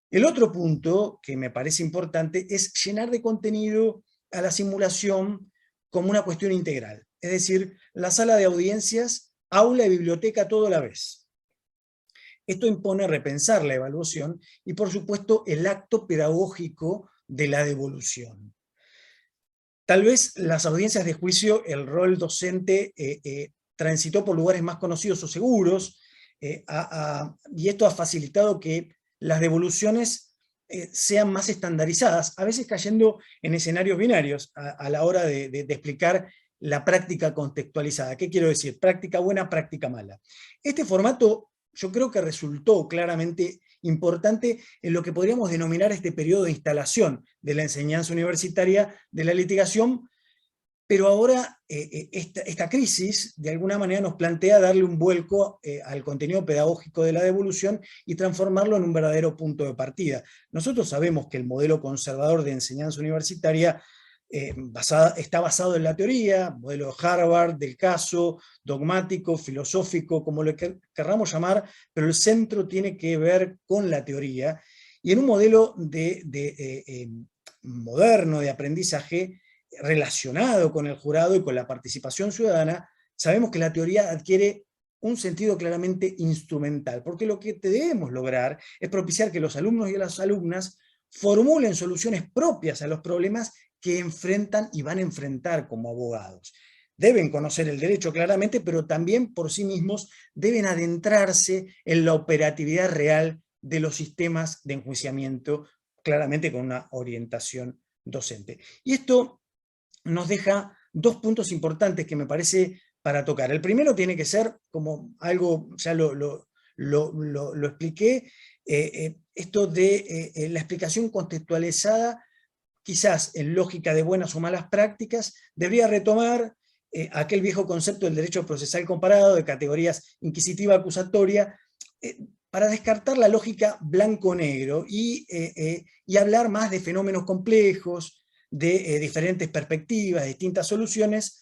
El otro punto que me parece importante es llenar de contenido a la simulación como una cuestión integral. Es decir, la sala de audiencias, aula y biblioteca todo a la vez. Esto impone repensar la evaluación y, por supuesto, el acto pedagógico de la devolución. Tal vez las audiencias de juicio, el rol docente transitó por lugares más conocidos o seguros, y esto ha facilitado que las devoluciones sean más estandarizadas, a veces cayendo en escenarios binarios a la hora de explicar la práctica contextualizada. ¿Qué quiero decir? Práctica buena, práctica mala. Este formato yo creo que resultó claramente importante en lo que podríamos denominar este periodo de instalación de la enseñanza universitaria de la litigación, pero ahora esta crisis de alguna manera nos plantea darle un vuelco al contenido pedagógico de la devolución y transformarlo en un verdadero punto de partida. Nosotros sabemos que el modelo conservador de enseñanza universitaria está basado en la teoría, modelo de Harvard, del caso, dogmático, filosófico, como lo querramos llamar, pero el centro tiene que ver con la teoría, y en un modelo moderno de aprendizaje relacionado con el jurado y con la participación ciudadana, sabemos que la teoría adquiere un sentido claramente instrumental, porque lo que debemos lograr es propiciar que los alumnos y las alumnas formulen soluciones propias a los problemas que enfrentan y van a enfrentar como abogados. Deben conocer el derecho claramente, pero también por sí mismos deben adentrarse en la operatividad real de los sistemas de enjuiciamiento, claramente con una orientación docente. Y esto nos deja 2 puntos importantes que me parece para tocar. El primero tiene que ser, como algo, ya lo expliqué, esto de la explicación contextualizada quizás en lógica de buenas o malas prácticas, debería retomar aquel viejo concepto del derecho procesal comparado, de categorías inquisitiva, acusatoria, para descartar la lógica blanco-negro y hablar más de fenómenos complejos, de diferentes perspectivas, distintas soluciones,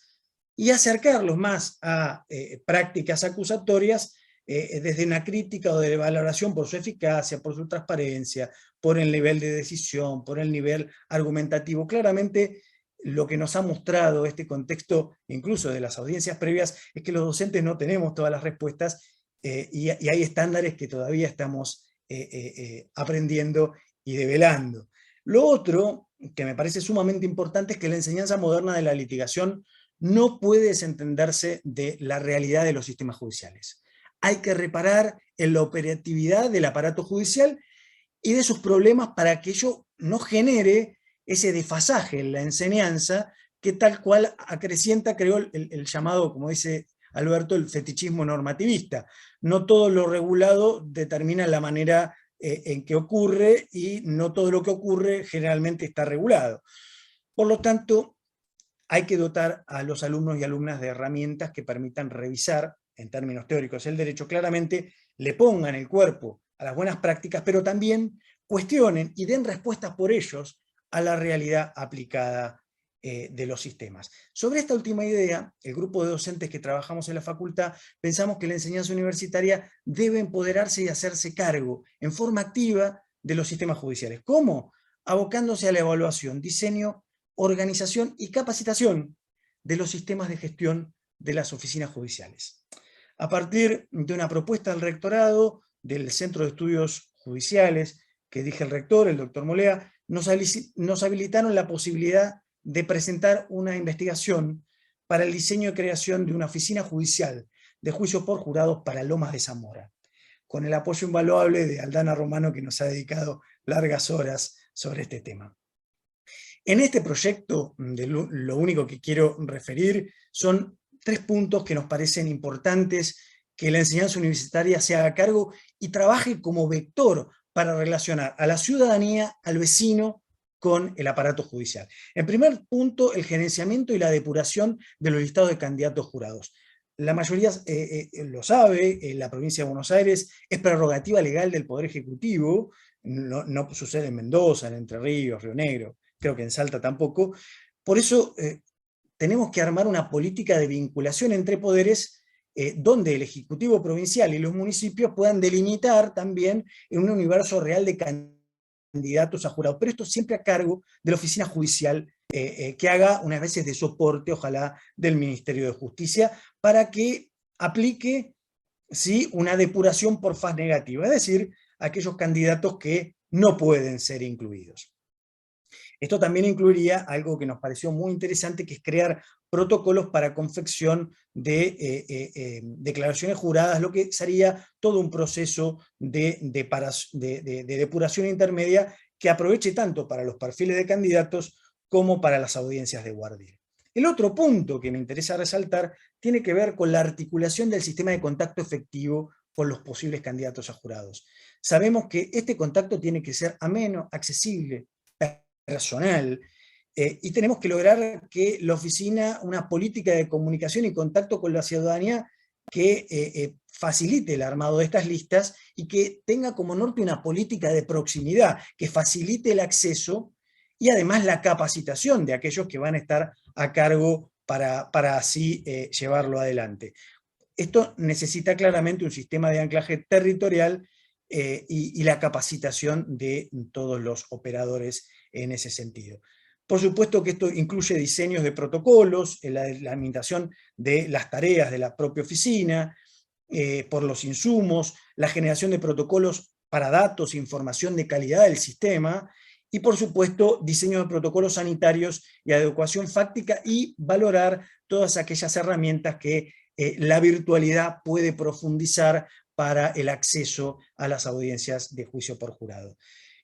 y acercarlos más a prácticas acusatorias desde una crítica o de valoración por su eficacia, por su transparencia, por el nivel de decisión, por el nivel argumentativo. Claramente, lo que nos ha mostrado este contexto, incluso de las audiencias previas, es que los docentes no tenemos todas las respuestas y hay estándares que todavía estamos aprendiendo y develando. Lo otro que me parece sumamente importante es que la enseñanza moderna de la litigación no puede desentenderse de la realidad de los sistemas judiciales. Hay que reparar en la operatividad del aparato judicial y de sus problemas para que ello no genere ese desfasaje en la enseñanza que tal cual acrecienta, creo, el llamado, como dice Alberto, el fetichismo normativista. No todo lo regulado determina la manera en que ocurre y no todo lo que ocurre generalmente está regulado. Por lo tanto, hay que dotar a los alumnos y alumnas de herramientas que permitan revisar, en términos teóricos, el derecho, claramente le pongan el cuerpo a las buenas prácticas, pero también cuestionen y den respuestas por ellos a la realidad aplicada de los sistemas. Sobre esta última idea, el grupo de docentes que trabajamos en la facultad pensamos que la enseñanza universitaria debe empoderarse y hacerse cargo en forma activa de los sistemas judiciales. ¿Cómo? Abocándose a la evaluación, diseño, organización y capacitación de los sistemas de gestión de las oficinas judiciales. A partir de una propuesta del rectorado, del Centro de Estudios Judiciales, que dije el rector, el doctor Molea, nos habilitaron la posibilidad de presentar una investigación para el diseño y creación de una oficina judicial de juicio por jurados para Lomas de Zamora, con el apoyo invaluable de Aldana Romano, que nos ha dedicado largas horas sobre este tema. En este proyecto, lo único que quiero referir son 3 puntos que nos parecen importantes que la enseñanza universitaria se haga cargo y trabaje como vector para relacionar a la ciudadanía, al vecino, con el aparato judicial. En primer punto, el gerenciamiento y la depuración de los listados de candidatos jurados. La mayoría lo sabe, en la provincia de Buenos Aires es prerrogativa legal del Poder Ejecutivo, no sucede en Mendoza, en Entre Ríos, Río Negro, creo que en Salta tampoco. Por eso tenemos que armar una política de vinculación entre poderes donde el Ejecutivo provincial y los municipios puedan delimitar también en un universo real de candidatos a jurados, pero esto siempre a cargo de la oficina judicial que haga unas veces de soporte, ojalá, del Ministerio de Justicia, para que aplique, ¿sí?, una depuración por faz negativa, es decir, aquellos candidatos que no pueden ser incluidos. Esto también incluiría algo que nos pareció muy interesante, que es crear protocolos para confección de declaraciones juradas, lo que sería todo un proceso de depuración intermedia que aproveche tanto para los perfiles de candidatos como para las audiencias de guardia. El otro punto que me interesa resaltar tiene que ver con la articulación del sistema de contacto efectivo con los posibles candidatos a jurados. Sabemos que este contacto tiene que ser ameno, accesible, personal, y tenemos que lograr que la oficina, una política de comunicación y contacto con la ciudadanía que facilite el armado de estas listas y que tenga como norte una política de proximidad, que facilite el acceso y además la capacitación de aquellos que van a estar a cargo para así llevarlo adelante. Esto necesita claramente un sistema de anclaje territorial y la capacitación de todos los operadores en ese sentido. Por supuesto que esto incluye diseños de protocolos, la limitación de las tareas de la propia oficina, por los insumos, la generación de protocolos para datos e información de calidad del sistema, y por supuesto diseño de protocolos sanitarios y adecuación fáctica, y valorar todas aquellas herramientas que la virtualidad puede profundizar para el acceso a las audiencias de juicio por jurado.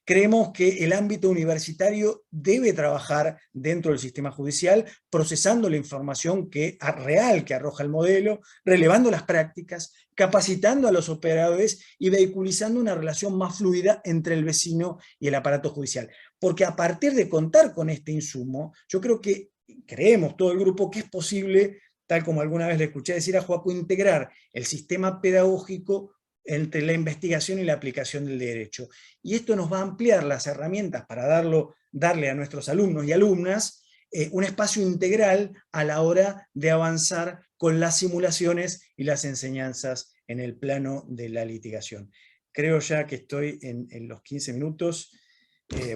Creemos que el ámbito universitario debe trabajar dentro del sistema judicial, procesando la información real que arroja el modelo, relevando las prácticas, capacitando a los operadores y vehiculizando una relación más fluida entre el vecino y el aparato judicial. porque a partir de contar con este insumo, yo creo que creemos todo el grupo que es posible, tal como alguna vez le escuché decir a Joaco, integrar el sistema pedagógico entre la investigación y la aplicación del derecho. Y esto nos va a ampliar las herramientas para darle a nuestros alumnos y alumnas un espacio integral a la hora de avanzar con las simulaciones y las enseñanzas en el plano de la litigación. Creo ya que estoy en los 15 minutos.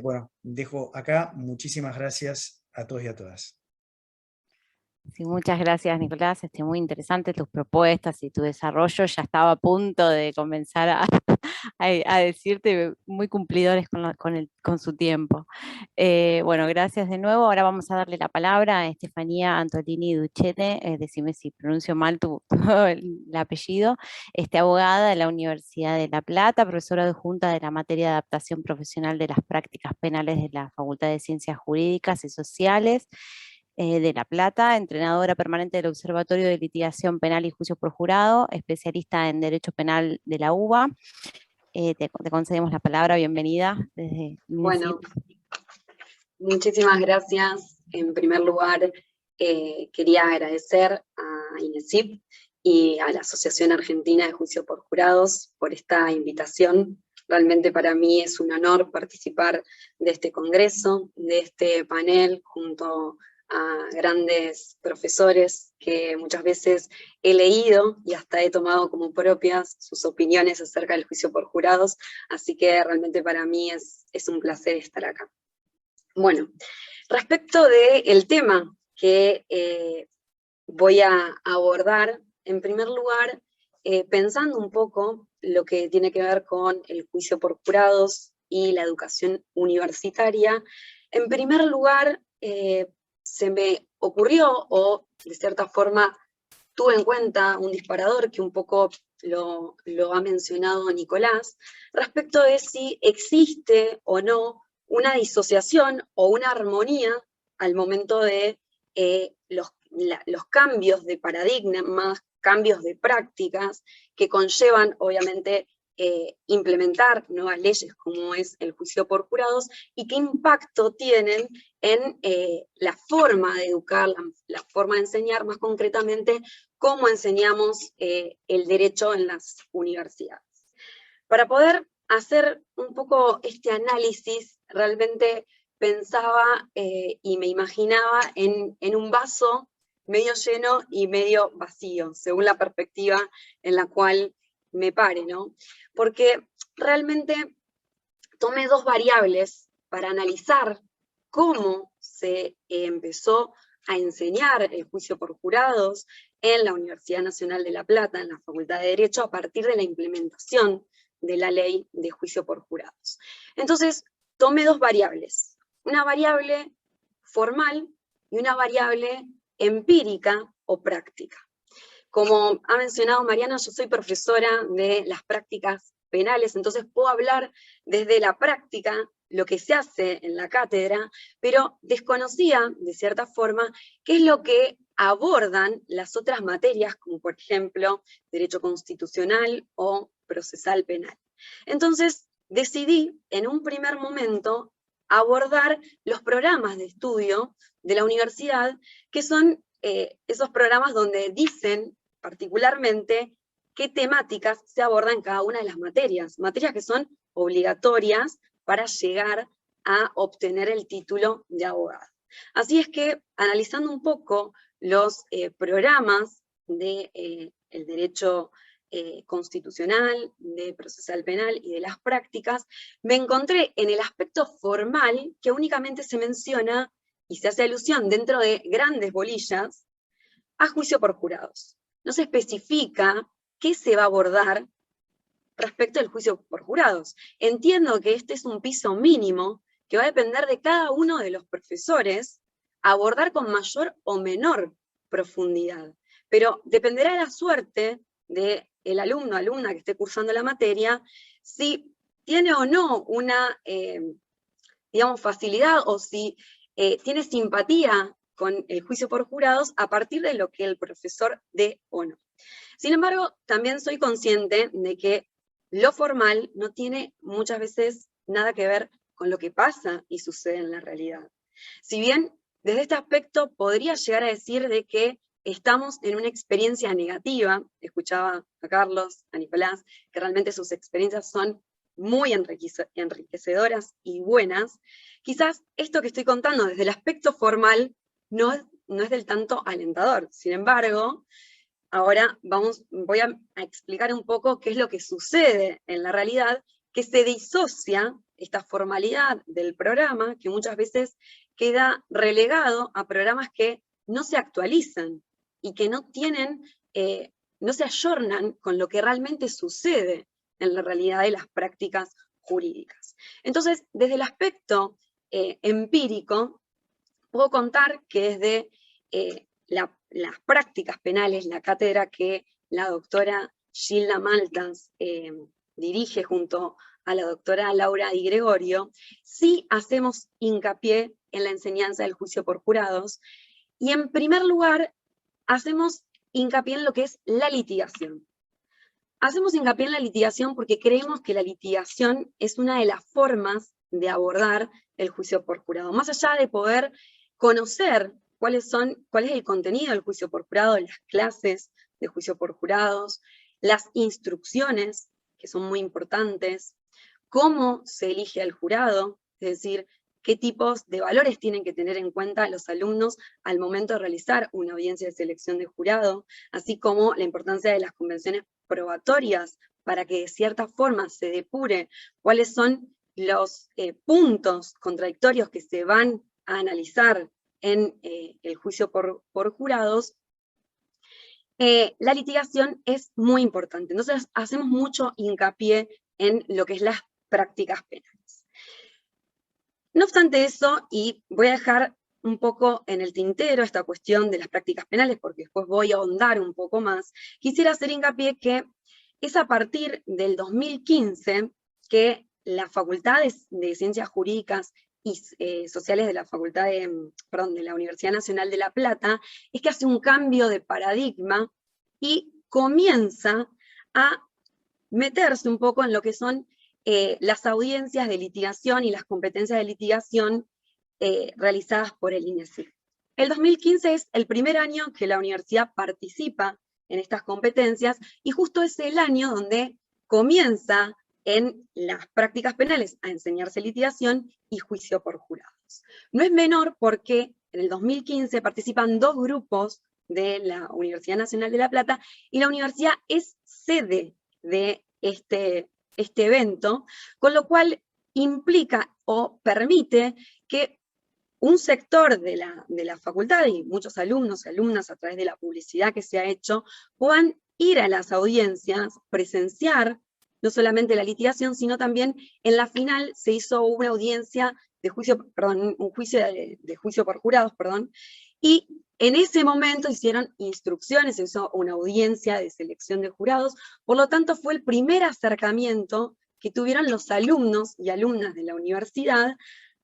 Bueno, dejo acá. Muchísimas gracias a todos y a todas. Sí, muchas gracias, Nicolás. Muy interesante tus propuestas y tu desarrollo. Ya estaba a punto de comenzar a decirte, muy cumplidores con su tiempo. Bueno, gracias de nuevo. Ahora vamos a darle la palabra a Estefanía Antolini Duchete, decime si pronuncio mal el apellido, abogada de la Universidad de La Plata, profesora adjunta de la materia de adaptación profesional de las prácticas penales de la Facultad de Ciencias Jurídicas y Sociales de La Plata, entrenadora permanente del Observatorio de Litigación Penal y Juicio por Jurado, especialista en Derecho Penal de la UBA. Te concedemos la palabra, bienvenida. Bueno, muchísimas gracias. En primer lugar, quería agradecer a INESIP y a la Asociación Argentina de Juicio por Jurados por esta invitación. Realmente para mí es un honor participar de este congreso, de este panel, junto a grandes profesores que muchas veces he leído y hasta he tomado como propias sus opiniones acerca del juicio por jurados, así que realmente para mí es un placer estar acá. Bueno, respecto del tema que voy a abordar, en primer lugar, pensando un poco lo que tiene que ver con el juicio por jurados y la educación universitaria, en primer lugar, se me ocurrió, o de cierta forma tuve en cuenta un disparador que un poco lo ha mencionado Nicolás, respecto de si existe o no una disociación o una armonía al momento de los cambios de paradigmas, cambios de prácticas que conllevan, obviamente, implementar nuevas leyes como es el juicio por jurados y qué impacto tienen en la forma de educar, la forma de enseñar, más concretamente, cómo enseñamos el derecho en las universidades. Para poder hacer un poco este análisis, realmente pensaba y me imaginaba en un vaso medio lleno y medio vacío, según la perspectiva en la cual me pare, ¿no? Porque realmente tomé dos variables para analizar cómo se empezó a enseñar el juicio por jurados en la Universidad Nacional de La Plata, en la Facultad de Derecho, a partir de la implementación de la ley de juicio por jurados. Entonces, tomé dos variables, una variable formal y una variable empírica o práctica. Como ha mencionado Mariana, yo soy profesora de las prácticas penales, entonces puedo hablar desde la práctica, lo que se hace en la cátedra, pero desconocía, de cierta forma, qué es lo que abordan las otras materias, como por ejemplo, derecho constitucional o procesal penal. Entonces, decidí en un primer momento abordar los programas de estudio de la universidad, que son esos programas donde dicen particularmente qué temáticas se abordan en cada una de las materias que son obligatorias para llegar a obtener el título de abogado. Así es que, analizando un poco los programas del derecho constitucional, de procesal penal y de las prácticas, me encontré en el aspecto formal que únicamente se menciona y se hace alusión dentro de grandes bolillas a juicio por jurados. No se especifica qué se va a abordar respecto al juicio por jurados. Entiendo que este es un piso mínimo que va a depender de cada uno de los profesores abordar con mayor o menor profundidad. Pero dependerá de la suerte del alumno o alumna que esté cursando la materia, si tiene o no una, digamos, facilidad o si tiene simpatía con el juicio por jurados a partir de lo que el profesor dé o no. Sin embargo, también soy consciente de que lo formal no tiene muchas veces nada que ver con lo que pasa y sucede en la realidad. Si bien desde este aspecto podría llegar a decir de que estamos en una experiencia negativa, escuchaba a Carlos, a Nicolás, que realmente sus experiencias son muy enriquecedoras y buenas, quizás esto que estoy contando desde el aspecto formal no es del tanto alentador. Sin embargo, ahora voy a explicar un poco qué es lo que sucede en la realidad, que se disocia esta formalidad del programa, que muchas veces queda relegado a programas que no se actualizan y que no se ayornan con lo que realmente sucede en la realidad de las prácticas jurídicas. Entonces, desde el aspecto empírico, puedo contar que desde las prácticas penales, la cátedra que la doctora Gilda Maltas dirige junto a la doctora Laura Di Gregorio, sí hacemos hincapié en la enseñanza del juicio por jurados, y en primer lugar hacemos hincapié en lo que es la litigación. Hacemos hincapié en la litigación porque creemos que la litigación es una de las formas de abordar el juicio por jurado. Más allá de poder conocer cuál es el contenido del juicio por jurado, las clases de juicio por jurados, las instrucciones, que son muy importantes, cómo se elige al jurado, es decir, qué tipos de valores tienen que tener en cuenta los alumnos al momento de realizar una audiencia de selección de jurado, así como la importancia de las convenciones probatorias para que de cierta forma se depure cuáles son los puntos contradictorios que se van a analizar en el juicio por jurados. La litigación es muy importante. Entonces hacemos mucho hincapié en lo que es las prácticas penales. No obstante eso, y voy a dejar un poco en el tintero esta cuestión de las prácticas penales, porque después voy a ahondar un poco más, quisiera hacer hincapié que es a partir del 2015 que las facultades de Ciencias Jurídicas y Sociales de la de la Universidad Nacional de La Plata, es que hace un cambio de paradigma y comienza a meterse un poco en lo que son las audiencias de litigación y las competencias de litigación realizadas por el INESIP. El 2015 es el primer año que la universidad participa en estas competencias, y justo es el año donde comienza en las prácticas penales a enseñarse litigación y juicio por jurados. No es menor porque en el 2015 participan 2 grupos de la Universidad Nacional de La Plata, y la universidad es sede de este evento, con lo cual implica o permite que un sector de la facultad y muchos alumnos y alumnas, a través de la publicidad que se ha hecho, puedan ir a las audiencias, presenciar no solamente la litigación, sino también en la final se hizo una audiencia de juicio, un juicio de juicio por jurados, y en ese momento hicieron instrucciones, se hizo una audiencia de selección de jurados, por lo tanto fue el primer acercamiento que tuvieron los alumnos y alumnas de la universidad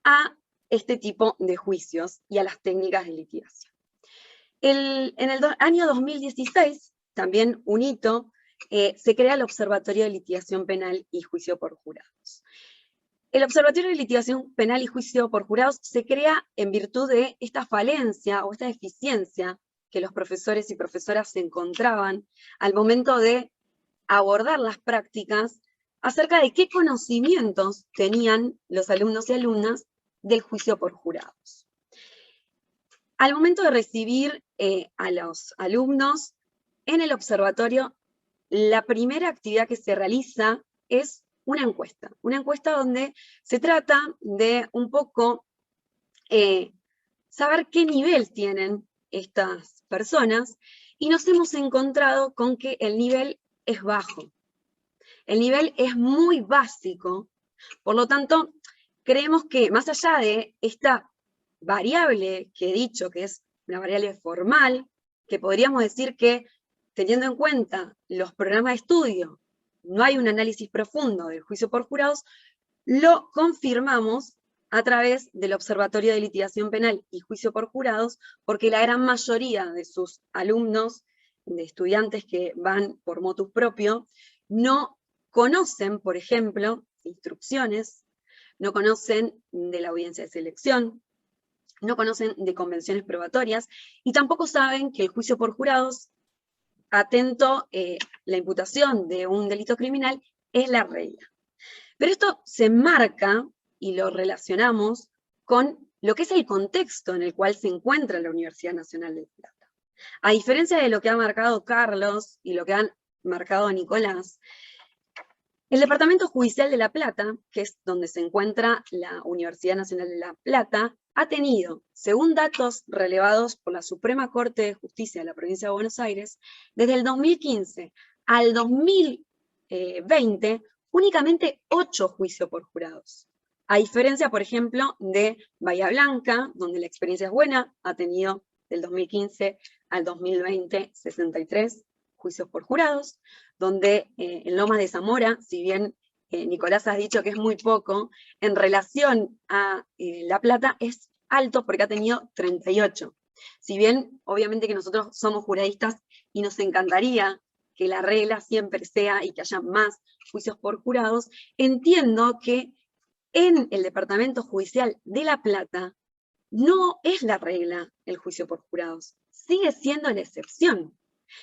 a este tipo de juicios y a las técnicas de litigación. En el año 2016, también un hito, se crea el Observatorio de Litigación Penal y Juicio por Jurados. El Observatorio de Litigación Penal y Juicio por Jurados se crea en virtud de esta falencia o esta deficiencia que los profesores y profesoras se encontraban al momento de abordar las prácticas acerca de qué conocimientos tenían los alumnos y alumnas del juicio por jurados. Al momento de recibir a los alumnos en el observatorio, la primera actividad que se realiza es una encuesta donde se trata de un poco saber qué nivel tienen estas personas, y nos hemos encontrado con que el nivel es bajo. El nivel es muy básico, por lo tanto, creemos que más allá de esta variable que he dicho, que es una variable formal, que podríamos decir que, teniendo en cuenta los programas de estudio, no hay un análisis profundo del juicio por jurados, lo confirmamos a través del Observatorio de Litigación Penal y Juicio por Jurados, porque la gran mayoría de sus alumnos, de estudiantes que van por motus propio, no conocen, por ejemplo, instrucciones, no conocen de la audiencia de selección, no conocen de convenciones probatorias, y tampoco saben que el juicio por jurados, atento la imputación de un delito criminal, es la regla. Pero esto se enmarca y lo relacionamos con lo que es el contexto en el cual se encuentra la Universidad Nacional de La Plata. A diferencia de lo que ha marcado Carlos y lo que han marcado Nicolás, el Departamento Judicial de La Plata, que es donde se encuentra la Universidad Nacional de La Plata, ha tenido, según datos relevados por la Suprema Corte de Justicia de la Provincia de Buenos Aires, desde el 2015 al 2020, únicamente 8 juicios por jurados. A diferencia, por ejemplo, de Bahía Blanca, donde la experiencia es buena, ha tenido del 2015 al 2020 63 juicios por jurados, donde en Lomas de Zamora, si bien Nicolás ha dicho que es muy poco, en relación a La Plata es alto porque ha tenido 38. Si bien, obviamente que nosotros somos juradistas y nos encantaría que la regla siempre sea y que haya más juicios por jurados, entiendo que en el Departamento Judicial de La Plata no es la regla el juicio por jurados, sigue siendo la excepción.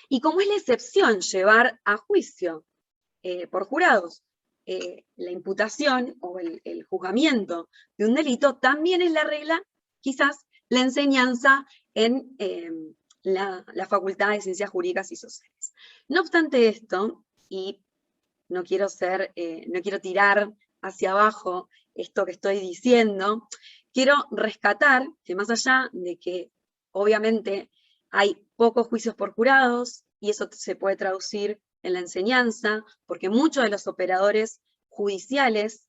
Y como es la excepción llevar a juicio por jurados la imputación o el juzgamiento de un delito, también es la regla, quizás, la enseñanza en la Facultad de Ciencias Jurídicas y Sociales. No obstante esto, y no quiero tirar hacia abajo esto que estoy diciendo, quiero rescatar que más allá de que obviamente hay pocos juicios por jurados, y eso se puede traducir en la enseñanza, porque muchos de los operadores judiciales,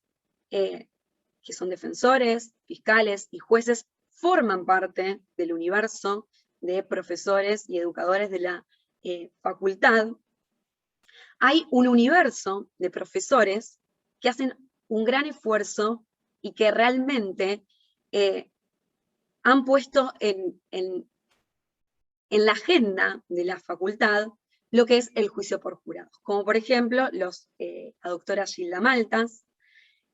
que son defensores, fiscales y jueces, forman parte del universo de profesores y educadores de la facultad. Hay un universo de profesores que hacen un gran esfuerzo y que realmente han puesto en la agenda de la facultad lo que es el juicio por jurados, como por ejemplo la doctora Gilda Maltas,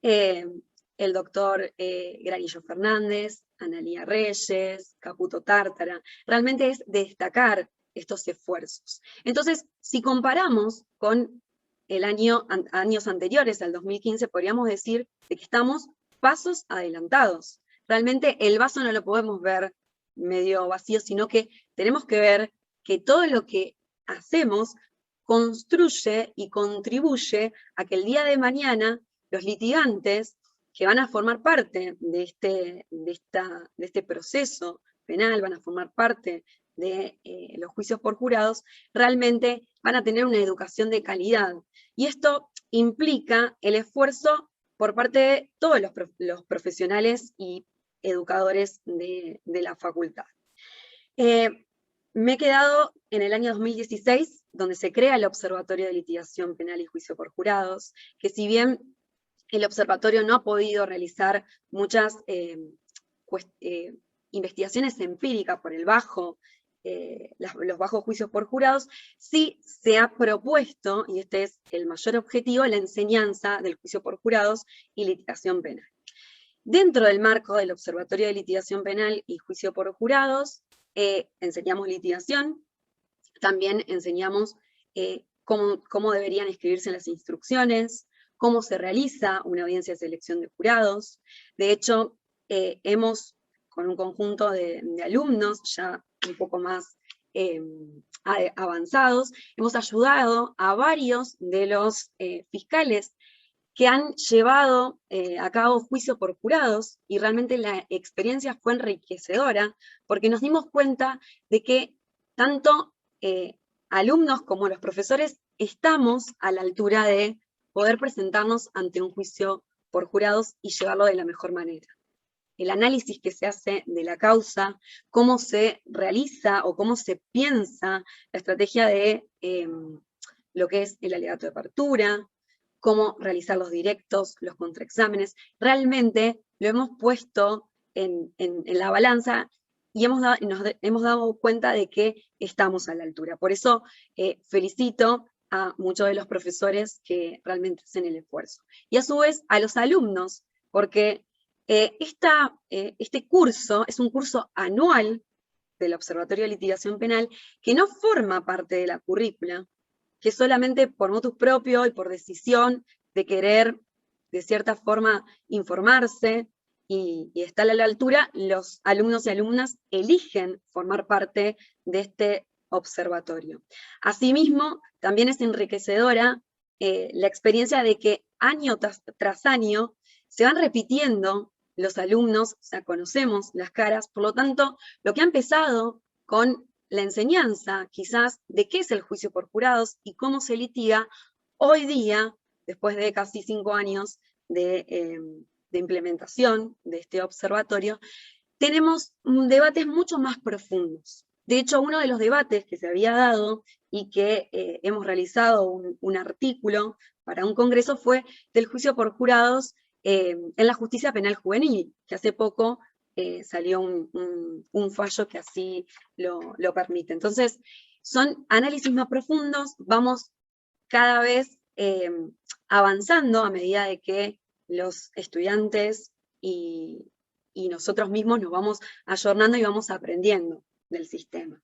el doctor Granillo Fernández, Analía Reyes, Caputo Tártara. Realmente es destacar estos esfuerzos. Entonces, si comparamos con años anteriores, al 2015, podríamos decir de que estamos pasos adelantados. Realmente el vaso no lo podemos ver medio vacío, sino que tenemos que ver que todo lo que hacemos construye y contribuye a que el día de mañana los litigantes que van a formar parte de este proceso penal, van a formar parte de los juicios por jurados, realmente van a tener una educación de calidad. Y esto implica el esfuerzo por parte de todos los profesionales y educadores de la facultad. Me he quedado en el año 2016, donde se crea el Observatorio de Litigación Penal y Juicio por Jurados, que si bien el observatorio no ha podido realizar muchas investigaciones empíricas por los bajos juicios por jurados, sí se ha propuesto, y este es el mayor objetivo, la enseñanza del juicio por jurados y litigación penal. Dentro del marco del Observatorio de Litigación Penal y Juicio por Jurados, enseñamos litigación, también enseñamos cómo deberían escribirse las instrucciones, cómo se realiza una audiencia de selección de jurados. De hecho, hemos, con un conjunto de alumnos ya un poco más avanzados, hemos ayudado a varios de los fiscales que han llevado a cabo juicio por jurados, y realmente la experiencia fue enriquecedora, porque nos dimos cuenta de que tanto alumnos como los profesores estamos a la altura de poder presentarnos ante un juicio por jurados y llevarlo de la mejor manera. El análisis que se hace de la causa, cómo se realiza o cómo se piensa la estrategia de lo que es el alegato de apertura, cómo realizar los directos, los contraexámenes, realmente lo hemos puesto en la balanza y nos hemos dado cuenta de que estamos a la altura. Por eso felicito a muchos de los profesores que realmente hacen el esfuerzo. Y a su vez a los alumnos porque este curso es un curso anual del Observatorio de Litigación Penal que no forma parte de la currícula, que solamente por motus propio y por decisión de querer, de cierta forma, informarse y estar a la altura, los alumnos y alumnas eligen formar parte de este observatorio. Asimismo, también es enriquecedora la experiencia de que año tras año se van repitiendo los alumnos, o sea, conocemos las caras, por lo tanto, lo que ha empezado con la enseñanza, quizás, de qué es el juicio por jurados y cómo se litiga, hoy día, después de casi 5 años de implementación de este observatorio, tenemos debates mucho más profundos. De hecho, uno de los debates que se había dado y que hemos realizado un artículo para un congreso fue del juicio por jurados en la justicia penal juvenil, que hace poco salió un fallo que así lo permite. Entonces, son análisis más profundos, vamos cada vez avanzando a medida de que los estudiantes y nosotros mismos nos vamos ayornando y vamos aprendiendo del sistema.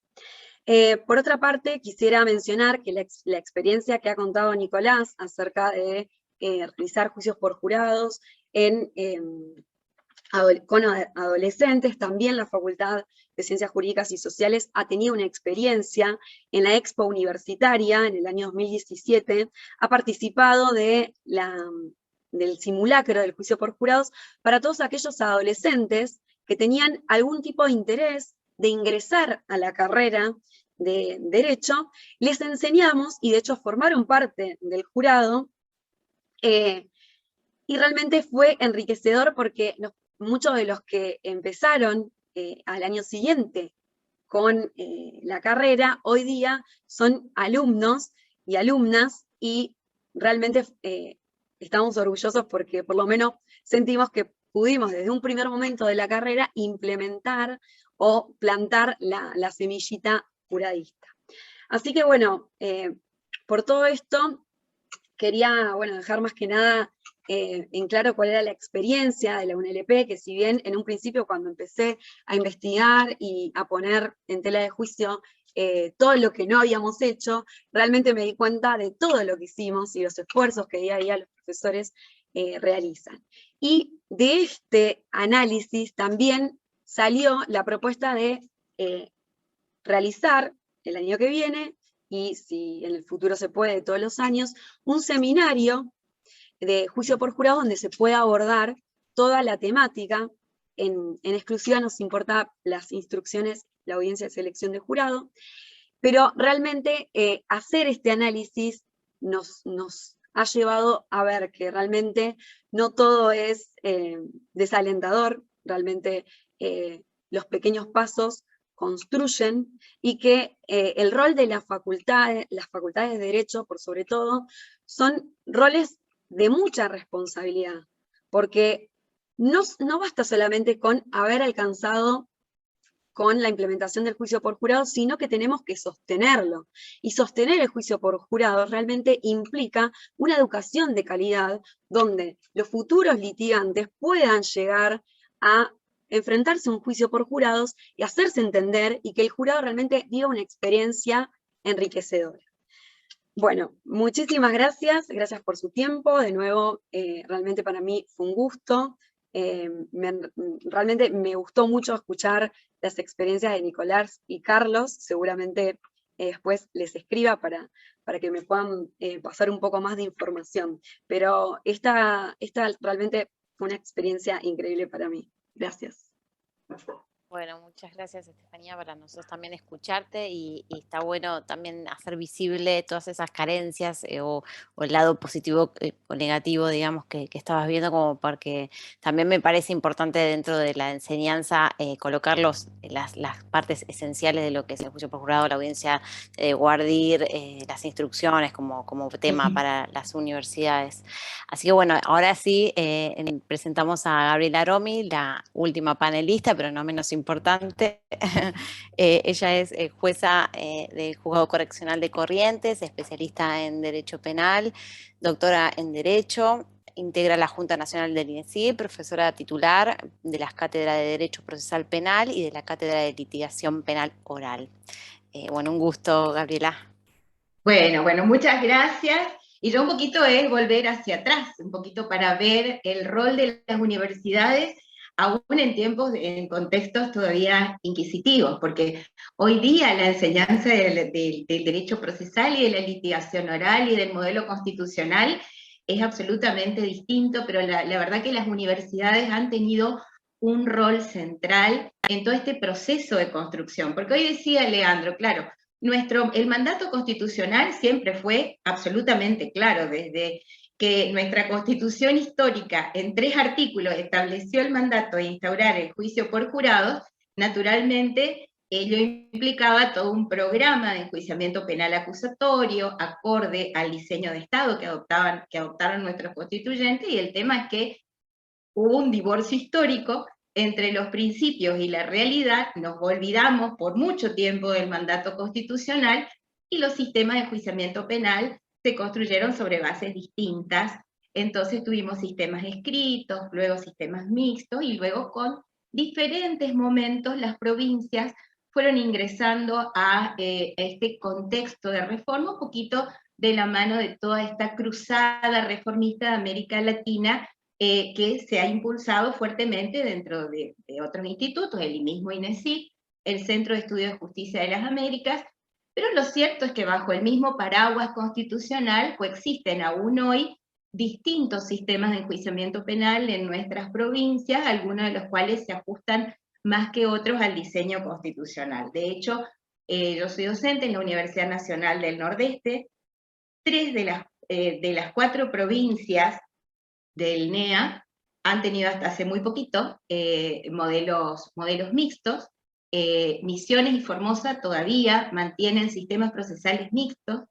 Por otra parte, quisiera mencionar que la experiencia que ha contado Nicolás acerca de realizar juicios por jurados con adolescentes, también la Facultad de Ciencias Jurídicas y Sociales ha tenido una experiencia en la Expo Universitaria en el año 2017, ha participado del simulacro del juicio por jurados para todos aquellos adolescentes que tenían algún tipo de interés de ingresar a la carrera de Derecho. Les enseñamos, y de hecho formaron parte del jurado, y realmente fue enriquecedor porque muchos de los que empezaron al año siguiente con la carrera, hoy día son alumnos y alumnas, y realmente estamos orgullosos porque por lo menos sentimos que pudimos desde un primer momento de la carrera implementar o plantar la semillita juradista. Así que bueno, por todo esto quería dejar más que nada en claro cuál era la experiencia de la UNLP, que si bien en un principio cuando empecé a investigar y a poner en tela de juicio todo lo que no habíamos hecho, realmente me di cuenta de todo lo que hicimos y los esfuerzos que día a día los profesores realizan. Y de este análisis también salió la propuesta de realizar el año que viene, y si en el futuro se puede todos los años, un seminario de juicio por jurado donde se pueda abordar toda la temática. En exclusiva nos importa las instrucciones, la audiencia de selección de jurado, pero realmente hacer este análisis nos ha llevado a ver que realmente no todo es desalentador, realmente los pequeños pasos construyen, y que el rol de las facultades de Derecho, por sobre todo, son roles de mucha responsabilidad, porque no basta solamente con haber alcanzado con la implementación del juicio por jurado, sino que tenemos que sostenerlo. Y sostener el juicio por jurado realmente implica una educación de calidad, donde los futuros litigantes puedan llegar a enfrentarse a un juicio por jurados y hacerse entender, y que el jurado realmente diga una experiencia enriquecedora. Bueno, muchísimas gracias por su tiempo. De nuevo, realmente para mí fue un gusto. Realmente me gustó mucho escuchar las experiencias de Nicolás y Carlos. Seguramente después les escriba para que me puedan pasar un poco más de información. Pero esta realmente fue una experiencia increíble para mí. Gracias. Bueno, muchas gracias, Estefanía, para nosotros también escucharte, y está bueno también hacer visible todas esas carencias o el lado positivo o negativo, digamos, que estabas viendo, como porque también me parece importante dentro de la enseñanza colocar las partes esenciales de lo que es el juicio por jurado, la audiencia de guardir, las instrucciones como tema para las universidades. Así que bueno, ahora sí presentamos a Gabriela Romi, la última panelista, pero no menos importante. Ella es jueza del Juzgado Correccional de Corrientes, especialista en Derecho Penal, doctora en Derecho, integra la Junta Nacional del INESIP, profesora titular de las cátedras de Derecho Procesal Penal y de la Cátedra de Litigación Penal Oral. Bueno, un gusto, Gabriela. Bueno, muchas gracias. Y yo un poquito es volver hacia atrás, un poquito para ver el rol de las universidades, aún en tiempos, en contextos todavía inquisitivos, porque hoy día la enseñanza del derecho procesal y de la litigación oral y del modelo constitucional es absolutamente distinto, pero la verdad que las universidades han tenido un rol central en todo este proceso de construcción, porque hoy decía Leandro, claro, el mandato constitucional siempre fue absolutamente claro, desde que nuestra Constitución histórica en 3 artículos estableció el mandato de instaurar el juicio por jurados, naturalmente ello implicaba todo un programa de enjuiciamiento penal acusatorio, acorde al diseño de Estado que adoptaron nuestros constituyentes, y el tema es que hubo un divorcio histórico entre los principios y la realidad, nos olvidamos por mucho tiempo del mandato constitucional, y los sistemas de enjuiciamiento penal se construyeron sobre bases distintas. Entonces tuvimos sistemas escritos, luego sistemas mixtos, y luego con diferentes momentos las provincias fueron ingresando a este contexto de reforma, un poquito de la mano de toda esta cruzada reformista de América Latina, que se ha impulsado fuertemente dentro de otros institutos, el mismo INESIP, el Centro de Estudios de Justicia de las Américas, pero lo cierto es que bajo el mismo paraguas constitucional coexisten aún hoy distintos sistemas de enjuiciamiento penal en nuestras provincias, algunos de los cuales se ajustan más que otros al diseño constitucional. De hecho, yo soy docente en la Universidad Nacional del Nordeste. 3 de las 4 provincias del NEA han tenido hasta hace muy poquito modelos mixtos. Misiones y Formosa todavía mantienen sistemas procesales mixtos.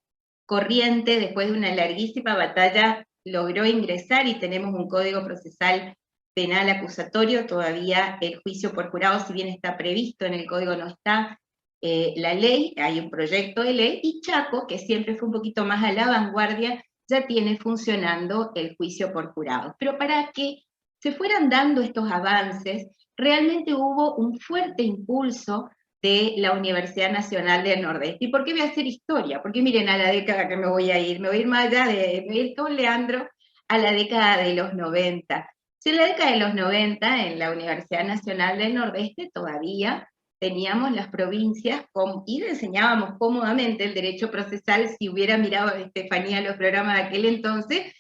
Corrientes, después de una larguísima batalla, logró ingresar y tenemos un código procesal penal acusatorio. Todavía el juicio por jurado, si bien está previsto en el código, no está la ley, hay un proyecto de ley. Y Chaco, que siempre fue un poquito más a la vanguardia, ya tiene funcionando el juicio por jurados. Pero para que se fueran dando estos avances, realmente hubo un fuerte impulso de la Universidad Nacional del Nordeste. ¿Y por qué voy a hacer historia? Porque miren a la década que me voy a ir más allá me voy a ir con Leandro a la década de los 90. Si en la década de los 90, en la Universidad Nacional del Nordeste, todavía teníamos las provincias, y enseñábamos cómodamente el derecho procesal. Si hubiera mirado a Estefanía los programas de aquel entonces,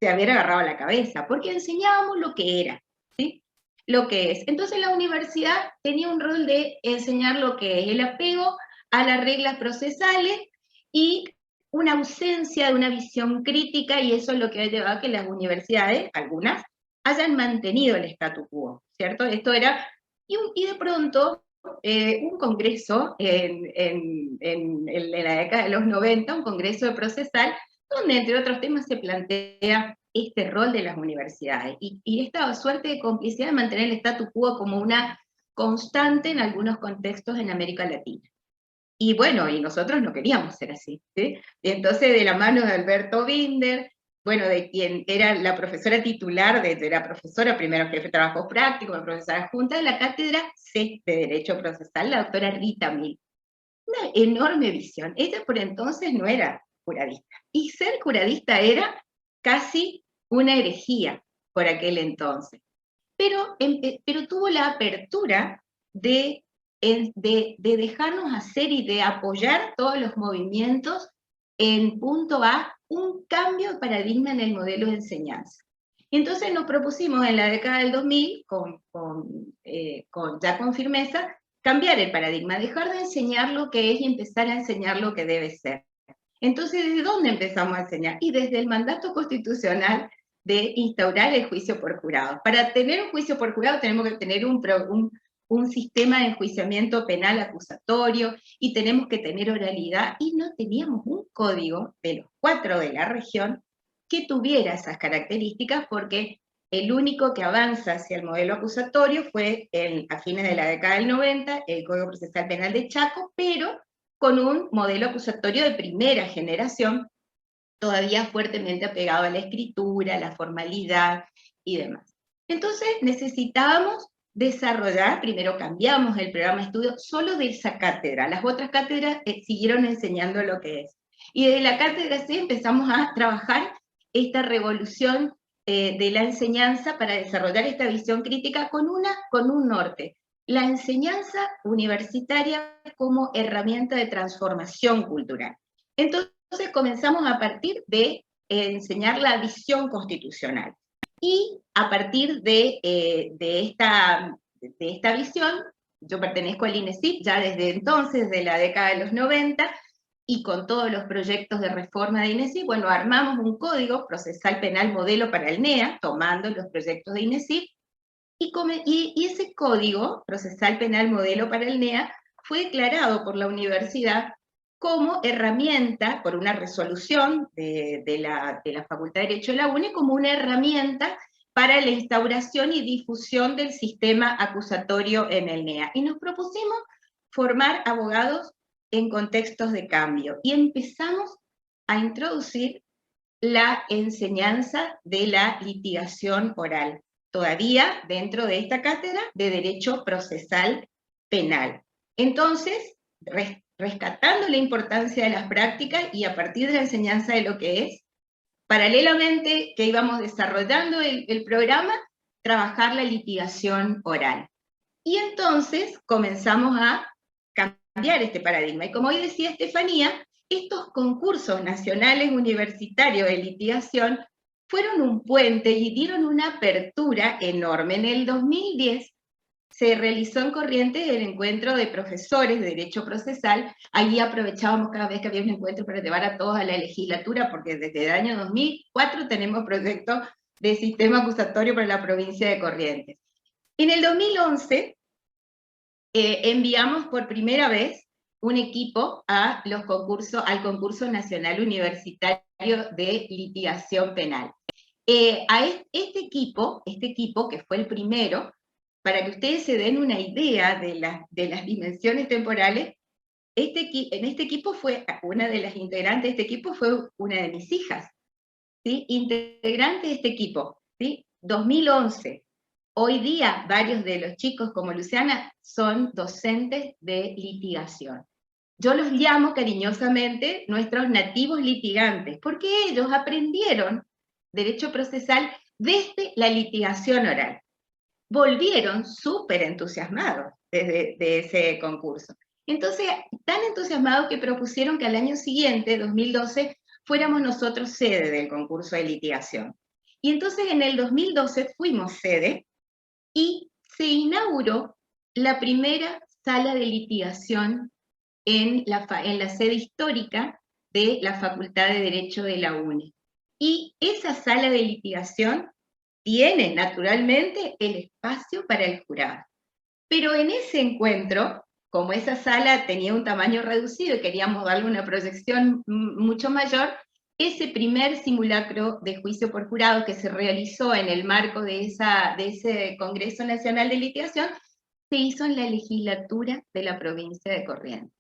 se hubiera agarrado la cabeza, porque enseñábamos lo que era, ¿sí? Lo que es. Entonces la universidad tenía un rol de enseñar lo que es el apego a las reglas procesales y una ausencia de una visión crítica, y eso es lo que ha llevado a que las universidades, algunas, hayan mantenido el statu quo, ¿cierto? Esto era, y de pronto, un congreso en la década de los 90, un congreso de procesal, donde entre otros temas se plantea este rol de las universidades, y esta suerte de complicidad de mantener el statu quo como una constante en algunos contextos en América Latina. Y bueno, y nosotros no queríamos ser así, ¿sí? Y entonces, de la mano de Alberto Binder, bueno, de quien era la profesora titular, la profesora, primero jefe de trabajo práctico, la profesora adjunta de la cátedra C de Derecho Procesal, la doctora Rita Mil. Una enorme visión. Ella por entonces no era juradista, y ser juradista era casi una herejía por aquel entonces. Pero tuvo la apertura de dejarnos hacer y de apoyar todos los movimientos en punto a un cambio de paradigma en el modelo de enseñanza. Y entonces nos propusimos en la década del 2000, ya con firmeza, cambiar el paradigma, dejar de enseñar lo que es y empezar a enseñar lo que debe ser. Entonces, ¿desde dónde empezamos a enseñar? Y desde el mandato constitucional de instaurar el juicio por jurado. Para tener un juicio por jurado tenemos que tener un sistema de enjuiciamiento penal acusatorio, y tenemos que tener oralidad, y no teníamos un código de los 4 de la región que tuviera esas características, porque el único que avanza hacia el modelo acusatorio fue a fines de la década del 90, el Código Procesal Penal de Chaco, pero con un modelo acusatorio de primera generación, todavía fuertemente apegado a la escritura, a la formalidad y demás. Entonces necesitábamos desarrollar, primero cambiamos el programa de estudio solo de esa cátedra, las otras cátedras siguieron enseñando lo que es. Y desde la cátedra C empezamos a trabajar esta revolución de la enseñanza para desarrollar esta visión crítica con un norte. La enseñanza universitaria como herramienta de transformación cultural. Entonces comenzamos a partir de enseñar la visión constitucional. Y a partir de esta visión, yo pertenezco al INESIP ya desde entonces, de la década de los 90, y con todos los proyectos de reforma de INESIP, bueno, armamos un código procesal penal modelo para el NEA, tomando los proyectos de INESIP, y ese código procesal penal modelo para el NEA fue declarado por la universidad como herramienta, por una resolución de la Facultad de Derecho de la UNE, como una herramienta para la instauración y difusión del sistema acusatorio en el NEA. Y nos propusimos formar abogados en contextos de cambio, y empezamos a introducir la enseñanza de la litigación oral, todavía dentro de esta cátedra de Derecho Procesal Penal. Entonces, rescatando la importancia de las prácticas y a partir de la enseñanza de lo que es, paralelamente que íbamos desarrollando el programa, trabajar la litigación oral. Y entonces comenzamos a cambiar este paradigma. Y como hoy decía Estefanía, estos concursos nacionales universitarios de litigación fueron un puente y dieron una apertura enorme. En el 2010 se realizó en Corrientes el encuentro de profesores de Derecho Procesal. Allí aprovechábamos cada vez que había un encuentro para llevar a todos a la legislatura, porque desde el año 2004 tenemos proyectos de sistema acusatorio para la provincia de Corrientes. En el 2011 enviamos por primera vez un equipo al concurso nacional universitario de litigación penal. A este equipo, que fue el primero, para que ustedes se den una idea de las dimensiones temporales, en este equipo fue, una de las integrantes de este equipo fue una de mis hijas, ¿sí? Integrante de este equipo, ¿sí? 2011. Hoy día, varios de los chicos, como Luciana, son docentes de litigación. Yo los llamo cariñosamente nuestros nativos litigantes, porque ellos aprendieron derecho procesal desde la litigación oral. Volvieron súper entusiasmados de ese concurso. Entonces, tan entusiasmados que propusieron que al año siguiente, 2012, fuéramos nosotros sede del concurso de litigación. Y entonces en el 2012 fuimos sede, y se inauguró la primera sala de litigación en la sede histórica de la Facultad de Derecho de la UNE. Y esa sala de litigación tiene, naturalmente, el espacio para el jurado. Pero en ese encuentro, como esa sala tenía un tamaño reducido y queríamos darle una proyección mucho mayor, ese primer simulacro de juicio por jurado que se realizó en el marco de ese Congreso Nacional de Litigación, se hizo en la legislatura de la provincia de Corrientes.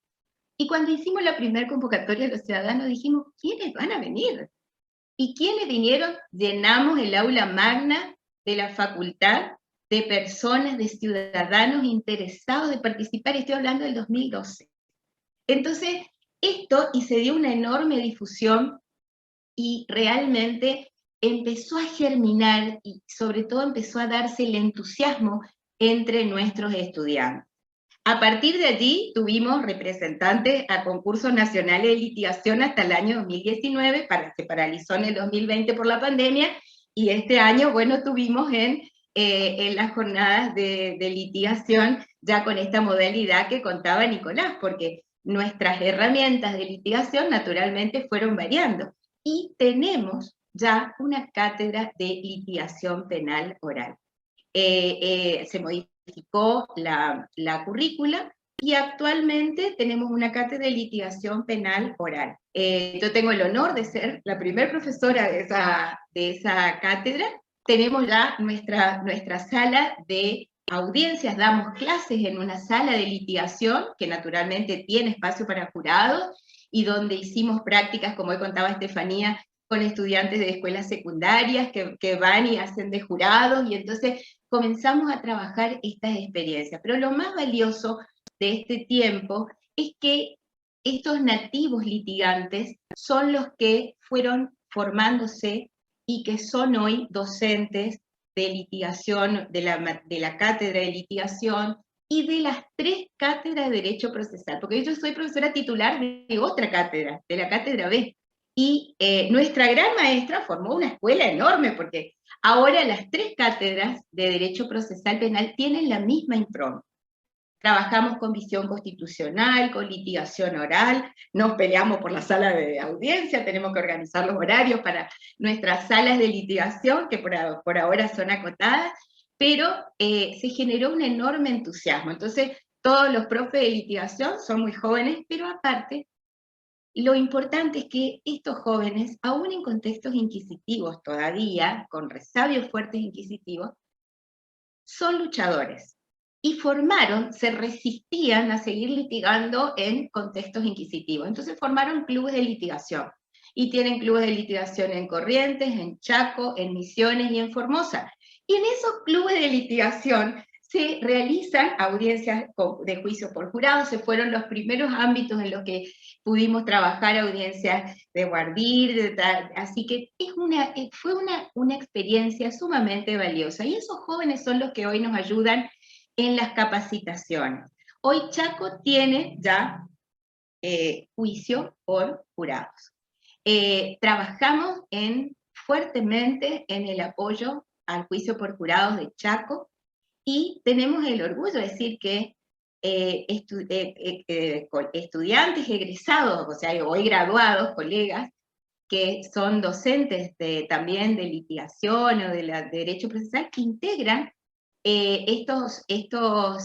Y cuando hicimos la primera convocatoria de los ciudadanos, dijimos, ¿quiénes van a venir? ¿Y quiénes vinieron? Llenamos el aula magna de la facultad de personas, de ciudadanos interesados de participar, estoy hablando del 2012. Entonces, y se dio una enorme difusión, y realmente empezó a germinar, y sobre todo empezó a darse el entusiasmo entre nuestros estudiantes. A partir de allí tuvimos representantes a concursos nacionales de litigación hasta el año 2019, se paralizó en el 2020 por la pandemia, y este año, bueno, tuvimos en las jornadas de litigación, ya con esta modalidad que contaba Nicolás, porque nuestras herramientas de litigación naturalmente fueron variando. Y tenemos ya una cátedra de litigación penal oral. Se modificó la currícula y actualmente tenemos una cátedra de litigación penal oral. Yo tengo el honor de ser la primera profesora de esa cátedra. Tenemos ya nuestra sala de audiencias, damos clases en una sala de litigación que naturalmente tiene espacio para jurados, y donde hicimos prácticas, como hoy contaba Estefanía, con estudiantes de escuelas secundarias que van y hacen de jurados, y entonces comenzamos a trabajar estas experiencias. Pero lo más valioso de este tiempo es que estos nativos litigantes son los que fueron formándose y que son hoy docentes de litigación, de la cátedra de litigación y de las 3 cátedras de Derecho Procesal, porque yo soy profesora titular de otra cátedra, de la cátedra B, y nuestra gran maestra formó una escuela enorme, porque ahora las 3 cátedras de Derecho Procesal Penal tienen la misma impronta. Trabajamos con visión constitucional, con litigación oral, nos peleamos por la sala de audiencia, tenemos que organizar los horarios para nuestras salas de litigación, que por ahora son acotadas, pero se generó un enorme entusiasmo. Entonces, todos los profes de litigación son muy jóvenes, pero aparte, lo importante es que estos jóvenes, aún en contextos inquisitivos todavía, con resabios fuertes inquisitivos, son luchadores. Y se resistían a seguir litigando en contextos inquisitivos. Entonces formaron clubes de litigación. Y tienen clubes de litigación en Corrientes, en Chaco, en Misiones y en Formosa. Y en esos clubes de litigación se realizan audiencias de juicio por jurado, se fueron los primeros ámbitos en los que pudimos trabajar audiencias de guardir, así que fue una experiencia sumamente valiosa. Y esos jóvenes son los que hoy nos ayudan en las capacitaciones. Hoy Chaco tiene ya juicio por jurados. Trabajamos fuertemente en el apoyo al juicio por jurados de Chaco, y tenemos el orgullo de decir que estudiantes egresados, o sea, hoy graduados, colegas, que son docentes también de litigación o de derecho procesal, que integran estos equipos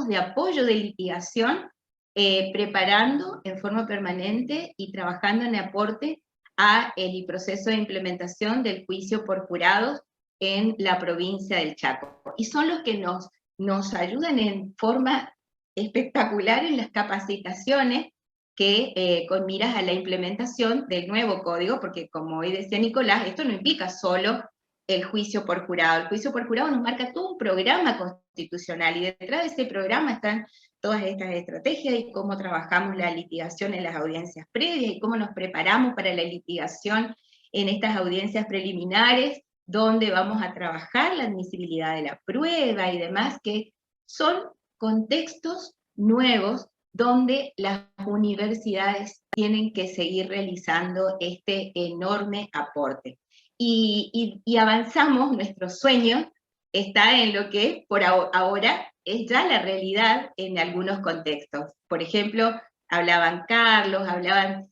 de apoyo de litigación, preparando en forma permanente y trabajando en aporte a el proceso de implementación del juicio por jurados en la provincia del Chaco. Y son los que nos ayudan en forma espectacular en las capacitaciones que con miras a la implementación del nuevo código, porque como hoy decía Nicolás, esto no implica solo el juicio por jurado. El juicio por jurado nos marca todo un programa constitucional, y detrás de ese programa están todas estas estrategias y cómo trabajamos la litigación en las audiencias previas y cómo nos preparamos para la litigación en estas audiencias preliminares, donde vamos a trabajar la admisibilidad de la prueba y demás, que son contextos nuevos donde las universidades tienen que seguir realizando este enorme aporte. Y avanzamos, nuestro sueño está en lo que por ahora es ya la realidad en algunos contextos. Por ejemplo, hablaban Carlos, hablaba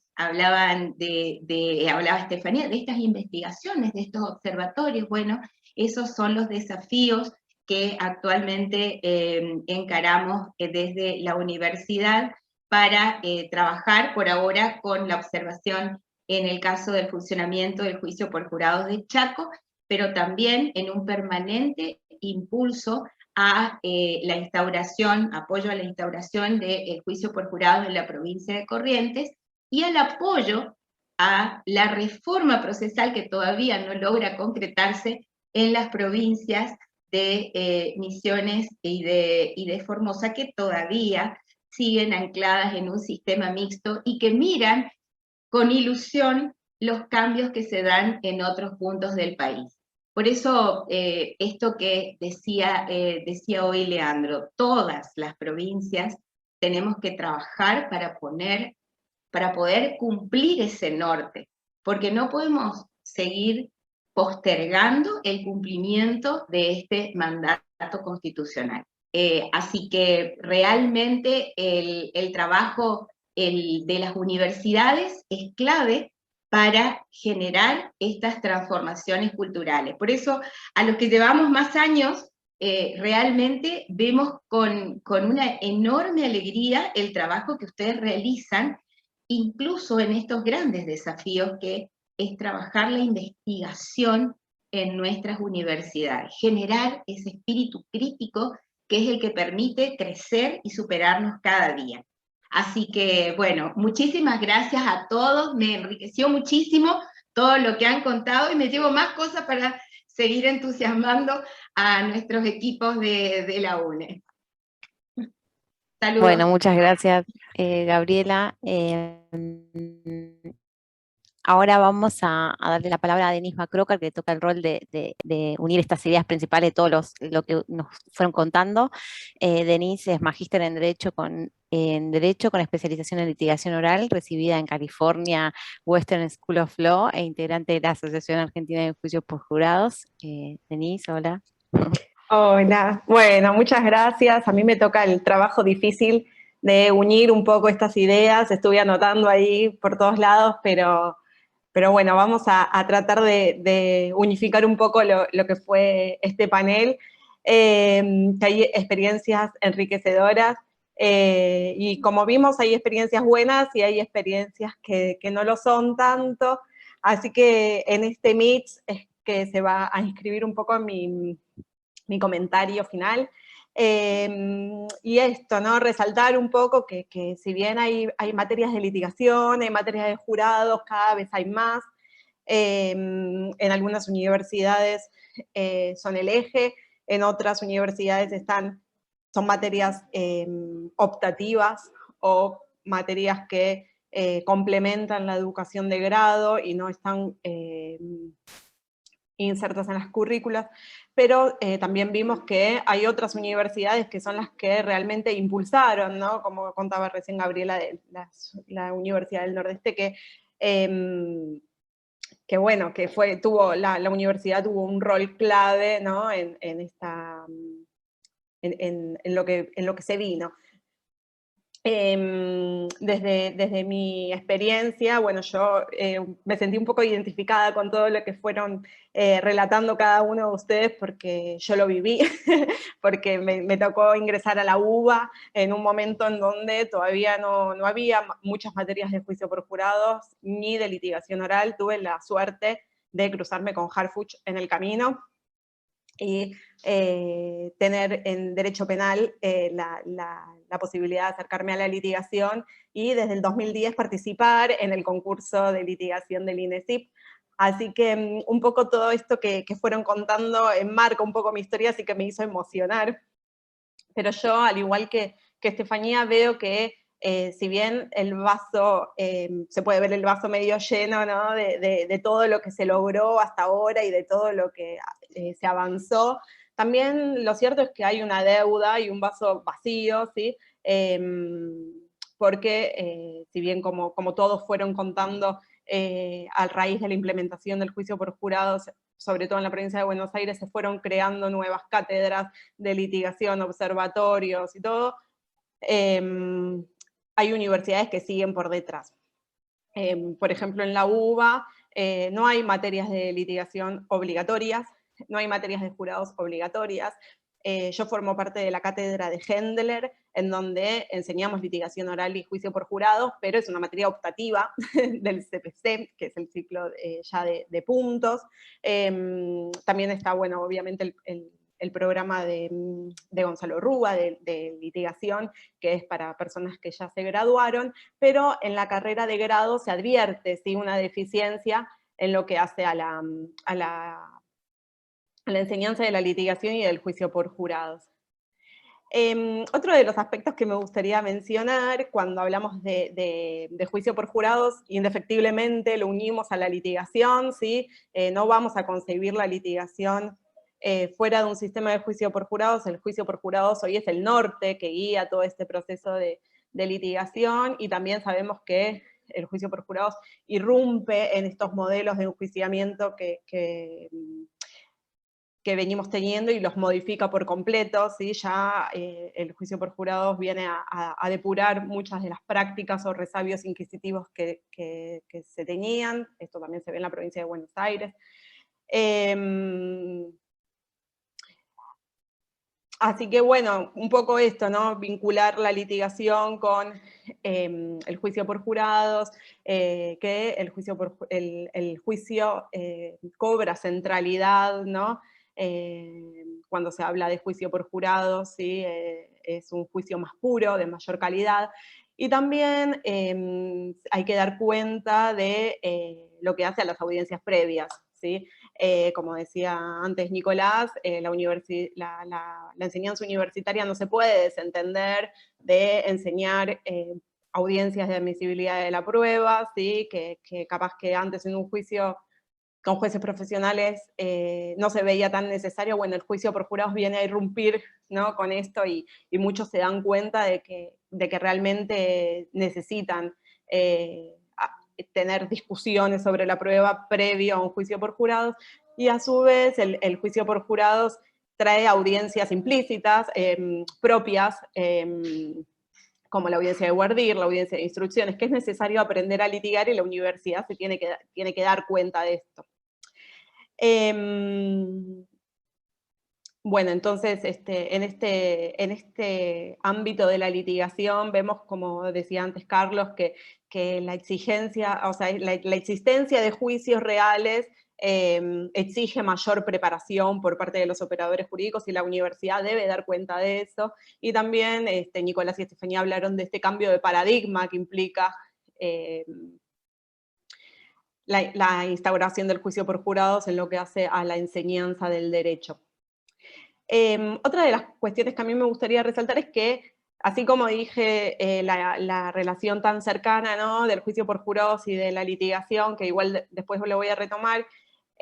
Estefanía de estas investigaciones, de estos observatorios. Bueno, esos son los desafíos que actualmente encaramos desde la universidad para trabajar por ahora con la observación en el caso del funcionamiento del juicio por jurados de Chaco, pero también en un permanente impulso a la instauración, apoyo a la instauración del juicio por jurados en la provincia de Corrientes, y al apoyo a la reforma procesal que todavía no logra concretarse en las provincias de Misiones y de Formosa, que todavía siguen ancladas en un sistema mixto y que miran con ilusión los cambios que se dan en otros puntos del país. Por eso, esto que decía hoy Leandro, todas las provincias tenemos que trabajar para poder cumplir ese norte, porque no podemos seguir postergando el cumplimiento de este mandato constitucional. Así que realmente el trabajo de las universidades es clave para generar estas transformaciones culturales. Por eso, a los que llevamos más años, realmente vemos con una enorme alegría el trabajo que ustedes realizan, incluso en estos grandes desafíos que es trabajar la investigación en nuestras universidades, generar ese espíritu crítico que es el que permite crecer y superarnos cada día. Así que, bueno, muchísimas gracias a todos, me enriqueció muchísimo todo lo que han contado y me llevo más cosas para seguir entusiasmando a nuestros equipos de la UNE. Saludos. Bueno, muchas gracias, Gabriela. Ahora vamos a darle la palabra a Denise Macrocar, que toca el rol de unir estas ideas principales de todos lo que nos fueron contando. Denise es magíster en Derecho con especialización en litigación oral, recibida en California Western School of Law e integrante de la Asociación Argentina de Juicios por Jurados. Denise, hola. Hola, bueno, muchas gracias. A mí me toca el trabajo difícil de unir un poco estas ideas. Estuve anotando ahí por todos lados, pero bueno, vamos a tratar de unificar un poco lo que fue este panel, que hay experiencias enriquecedoras, y como vimos hay experiencias buenas y hay experiencias que no lo son tanto, así que en este mix es que se va a inscribir un poco mi comentario final. Y esto, ¿no? Resaltar un poco que si bien hay materias de litigación, hay materias de jurados, cada vez hay más. En algunas universidades son el eje, en otras universidades son materias optativas o materias que complementan la educación de grado y no están insertas en las currículas, pero también vimos que hay otras universidades que son las que realmente impulsaron, ¿no? Como contaba recién Gabriela, de la Universidad del Nordeste, que bueno, la universidad tuvo un rol clave, ¿no? en lo que se vino. Desde mi experiencia, bueno, yo me sentí un poco identificada con todo lo que fueron relatando cada uno de ustedes, porque yo lo viví, porque me tocó ingresar a la UBA en un momento en donde todavía no había muchas materias de juicio por jurados, ni de litigación oral. Tuve la suerte de cruzarme con Harfuch en el camino, y tener en derecho penal la posibilidad de acercarme a la litigación, y desde el 2010 participar en el concurso de litigación del INESIP. Así que un poco todo esto que fueron contando enmarca un poco mi historia, así que me hizo emocionar. Pero yo, al igual que Estefanía, veo que si bien el vaso, se puede ver el vaso medio lleno, ¿no? de todo lo que se logró hasta ahora y de todo lo que se avanzó, también lo cierto es que hay una deuda y un vaso vacío, ¿sí? Porque si bien como todos fueron contando, a raíz de la implementación del juicio por jurados, sobre todo en la provincia de Buenos Aires, se fueron creando nuevas cátedras de litigación, observatorios y todo, hay universidades que siguen por detrás. Por ejemplo, en la UBA no hay materias de litigación obligatorias, no hay materias de jurados obligatorias. Yo formo parte de la cátedra de Hendler, en donde enseñamos litigación oral y juicio por jurados, pero es una materia optativa del CPC, que es el ciclo ya de puntos. También está, bueno, obviamente el programa de Gonzalo Rúa, de litigación, que es para personas que ya se graduaron, pero en la carrera de grado se advierte, ¿sí? Una deficiencia en lo que hace a la enseñanza de la litigación y del juicio por jurados. Otro de los aspectos que me gustaría mencionar cuando hablamos de juicio por jurados, indefectiblemente lo unimos a la litigación, ¿sí? No vamos a concebir la litigación fuera de un sistema de juicio por jurados. El juicio por jurados hoy es el norte que guía todo este proceso de litigación, y también sabemos que el juicio por jurados irrumpe en estos modelos de enjuiciamiento que venimos teniendo y los modifica por completo, ¿sí? Ya el juicio por jurados viene a depurar muchas de las prácticas o resabios inquisitivos que se tenían. Esto también se ve en la provincia de Buenos Aires. Así que bueno, un poco esto, ¿no? Vincular la litigación con el juicio por jurados, que el juicio cobra centralidad, ¿no? Cuando se habla de juicio por jurados, ¿sí? Es un juicio más puro, de mayor calidad, Y también hay que dar cuenta de lo que hace a las audiencias previas, ¿sí? Como decía antes Nicolás, la enseñanza universitaria no se puede desentender de enseñar audiencias de admisibilidad de la prueba, ¿sí? Que capaz que antes en un juicio con jueces profesionales no se veía tan necesario. Bueno, el juicio por jurados viene a irrumpir, ¿no?, con esto, y muchos se dan cuenta de que realmente necesitan tener discusiones sobre la prueba previo a un juicio por jurados, y a su vez el juicio por jurados trae audiencias implícitas, propias, como la audiencia de voir dire, la audiencia de instrucciones, que es necesario aprender a litigar, y la universidad se tiene que dar cuenta de esto. Bueno, entonces en este ámbito de la litigación vemos, como decía antes Carlos, que la exigencia, o sea, la existencia de juicios reales exige mayor preparación por parte de los operadores jurídicos, y la universidad debe dar cuenta de eso. Y también Nicolás y Estefanía hablaron de este cambio de paradigma que implica la instauración del juicio por jurados en lo que hace a la enseñanza del derecho. Otra de las cuestiones que a mí me gustaría resaltar es que, así como dije, la relación tan cercana, ¿no?, del juicio por jurados y de la litigación, que igual después lo voy a retomar,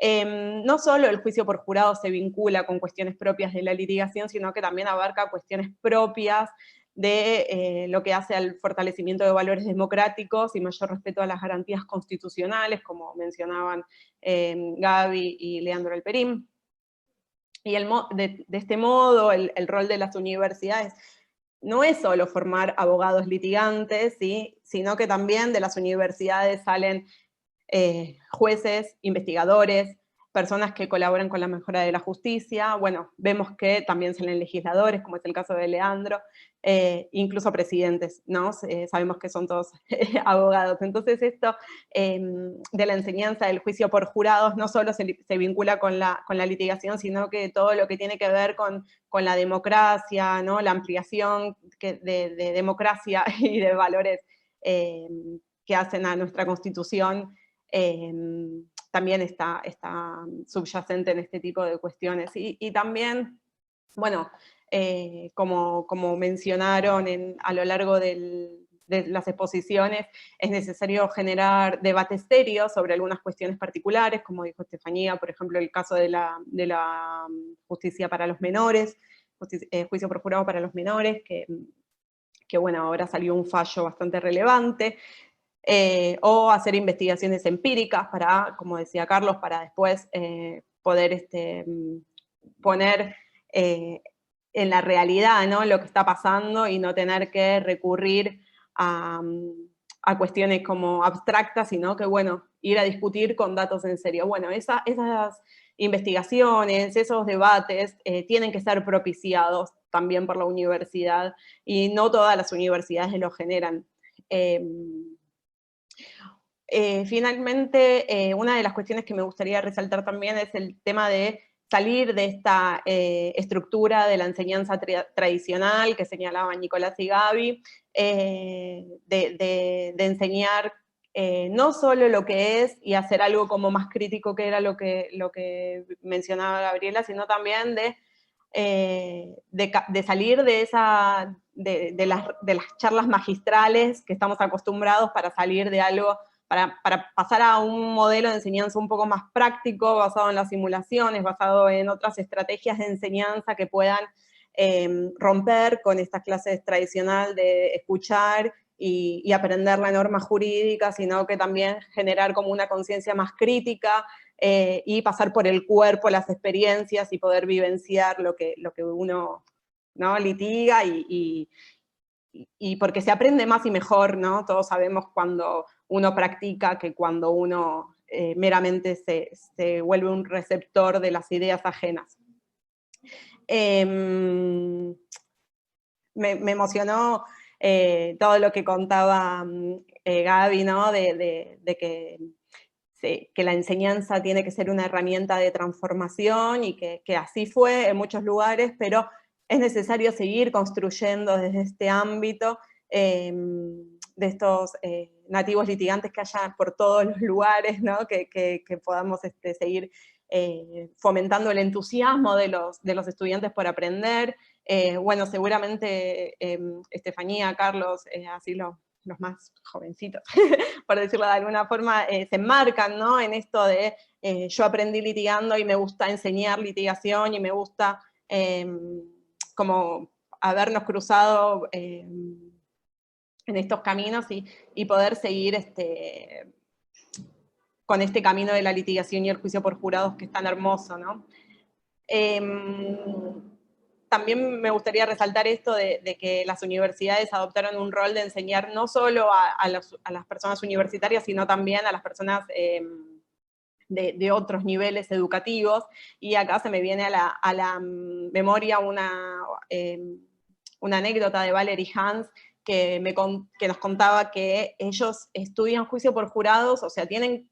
no solo el juicio por jurados se vincula con cuestiones propias de la litigación, sino que también abarca cuestiones propias de lo que hace al fortalecimiento de valores democráticos y mayor respeto a las garantías constitucionales, como mencionaban Gaby y Leandro Alperín. Y de este modo, el rol de las universidades no es solo formar abogados litigantes, ¿sí?, sino que también de las universidades salen jueces, investigadores, personas que colaboran con la mejora de la justicia. Bueno, vemos que también salen legisladores, como es el caso de Leandro, incluso presidentes, ¿no? Sabemos que son todos abogados. Entonces esto de la enseñanza del juicio por jurados no solo se vincula con la litigación, sino que todo lo que tiene que ver con la democracia, ¿no?, la ampliación de democracia y de valores que hacen a nuestra Constitución, también está subyacente en este tipo de cuestiones. Y también, bueno, como mencionaron a lo largo de las exposiciones, es necesario generar debates serios sobre algunas cuestiones particulares, como dijo Estefanía, por ejemplo, el caso de la justicia para los menores, juicio por jurado para los menores, que bueno, ahora salió un fallo bastante relevante. O hacer investigaciones empíricas para, como decía Carlos, para después poder poner en la realidad, ¿no?, lo que está pasando, y no tener que recurrir a cuestiones como abstractas, sino que, bueno, ir a discutir con datos en serio. Bueno, esas investigaciones, esos debates tienen que ser propiciados también por la universidad, y no todas las universidades lo generan. Finalmente, una de las cuestiones que me gustaría resaltar también es el tema de salir de esta estructura de la enseñanza tradicional que señalaban Nicolás y Gaby, de enseñar no solo lo que es y hacer algo como más crítico, que era lo que mencionaba Gabriela, sino también de salir de las charlas magistrales que estamos acostumbrados, para salir de algo, para pasar a un modelo de enseñanza un poco más práctico, basado en las simulaciones, basado en otras estrategias de enseñanza que puedan romper con estas clases tradicionales de escuchar y aprender la norma jurídica, sino que también generar como una conciencia más crítica, y pasar por el cuerpo las experiencias y poder vivenciar lo que uno, ¿no?, litiga, y porque se aprende más y mejor, ¿no? Todos sabemos cuando uno practica que cuando uno meramente se vuelve un receptor de las ideas ajenas. Me emocionó todo lo que contaba Gaby, ¿no?, de que la enseñanza tiene que ser una herramienta de transformación, y que así fue en muchos lugares, pero es necesario seguir construyendo desde este ámbito de estos nativos litigantes que haya por todos los lugares, ¿no? que podamos seguir fomentando el entusiasmo de los estudiantes por aprender. Bueno, seguramente Estefanía, Carlos, así los más jovencitos, por decirlo de alguna forma, se enmarcan, ¿no? En esto de yo aprendí litigando y me gusta enseñar litigación y me gusta como habernos cruzado en estos caminos y poder seguir con este camino de la litigación y el juicio por jurados que es tan hermoso, ¿no? También me gustaría resaltar esto de que las universidades adoptaron un rol de enseñar no solo a las personas universitarias, sino también a las personas de otros niveles educativos, y acá se me viene a la memoria una anécdota de Valerie Hans, que nos contaba que ellos estudian juicio por jurados, o sea, tienen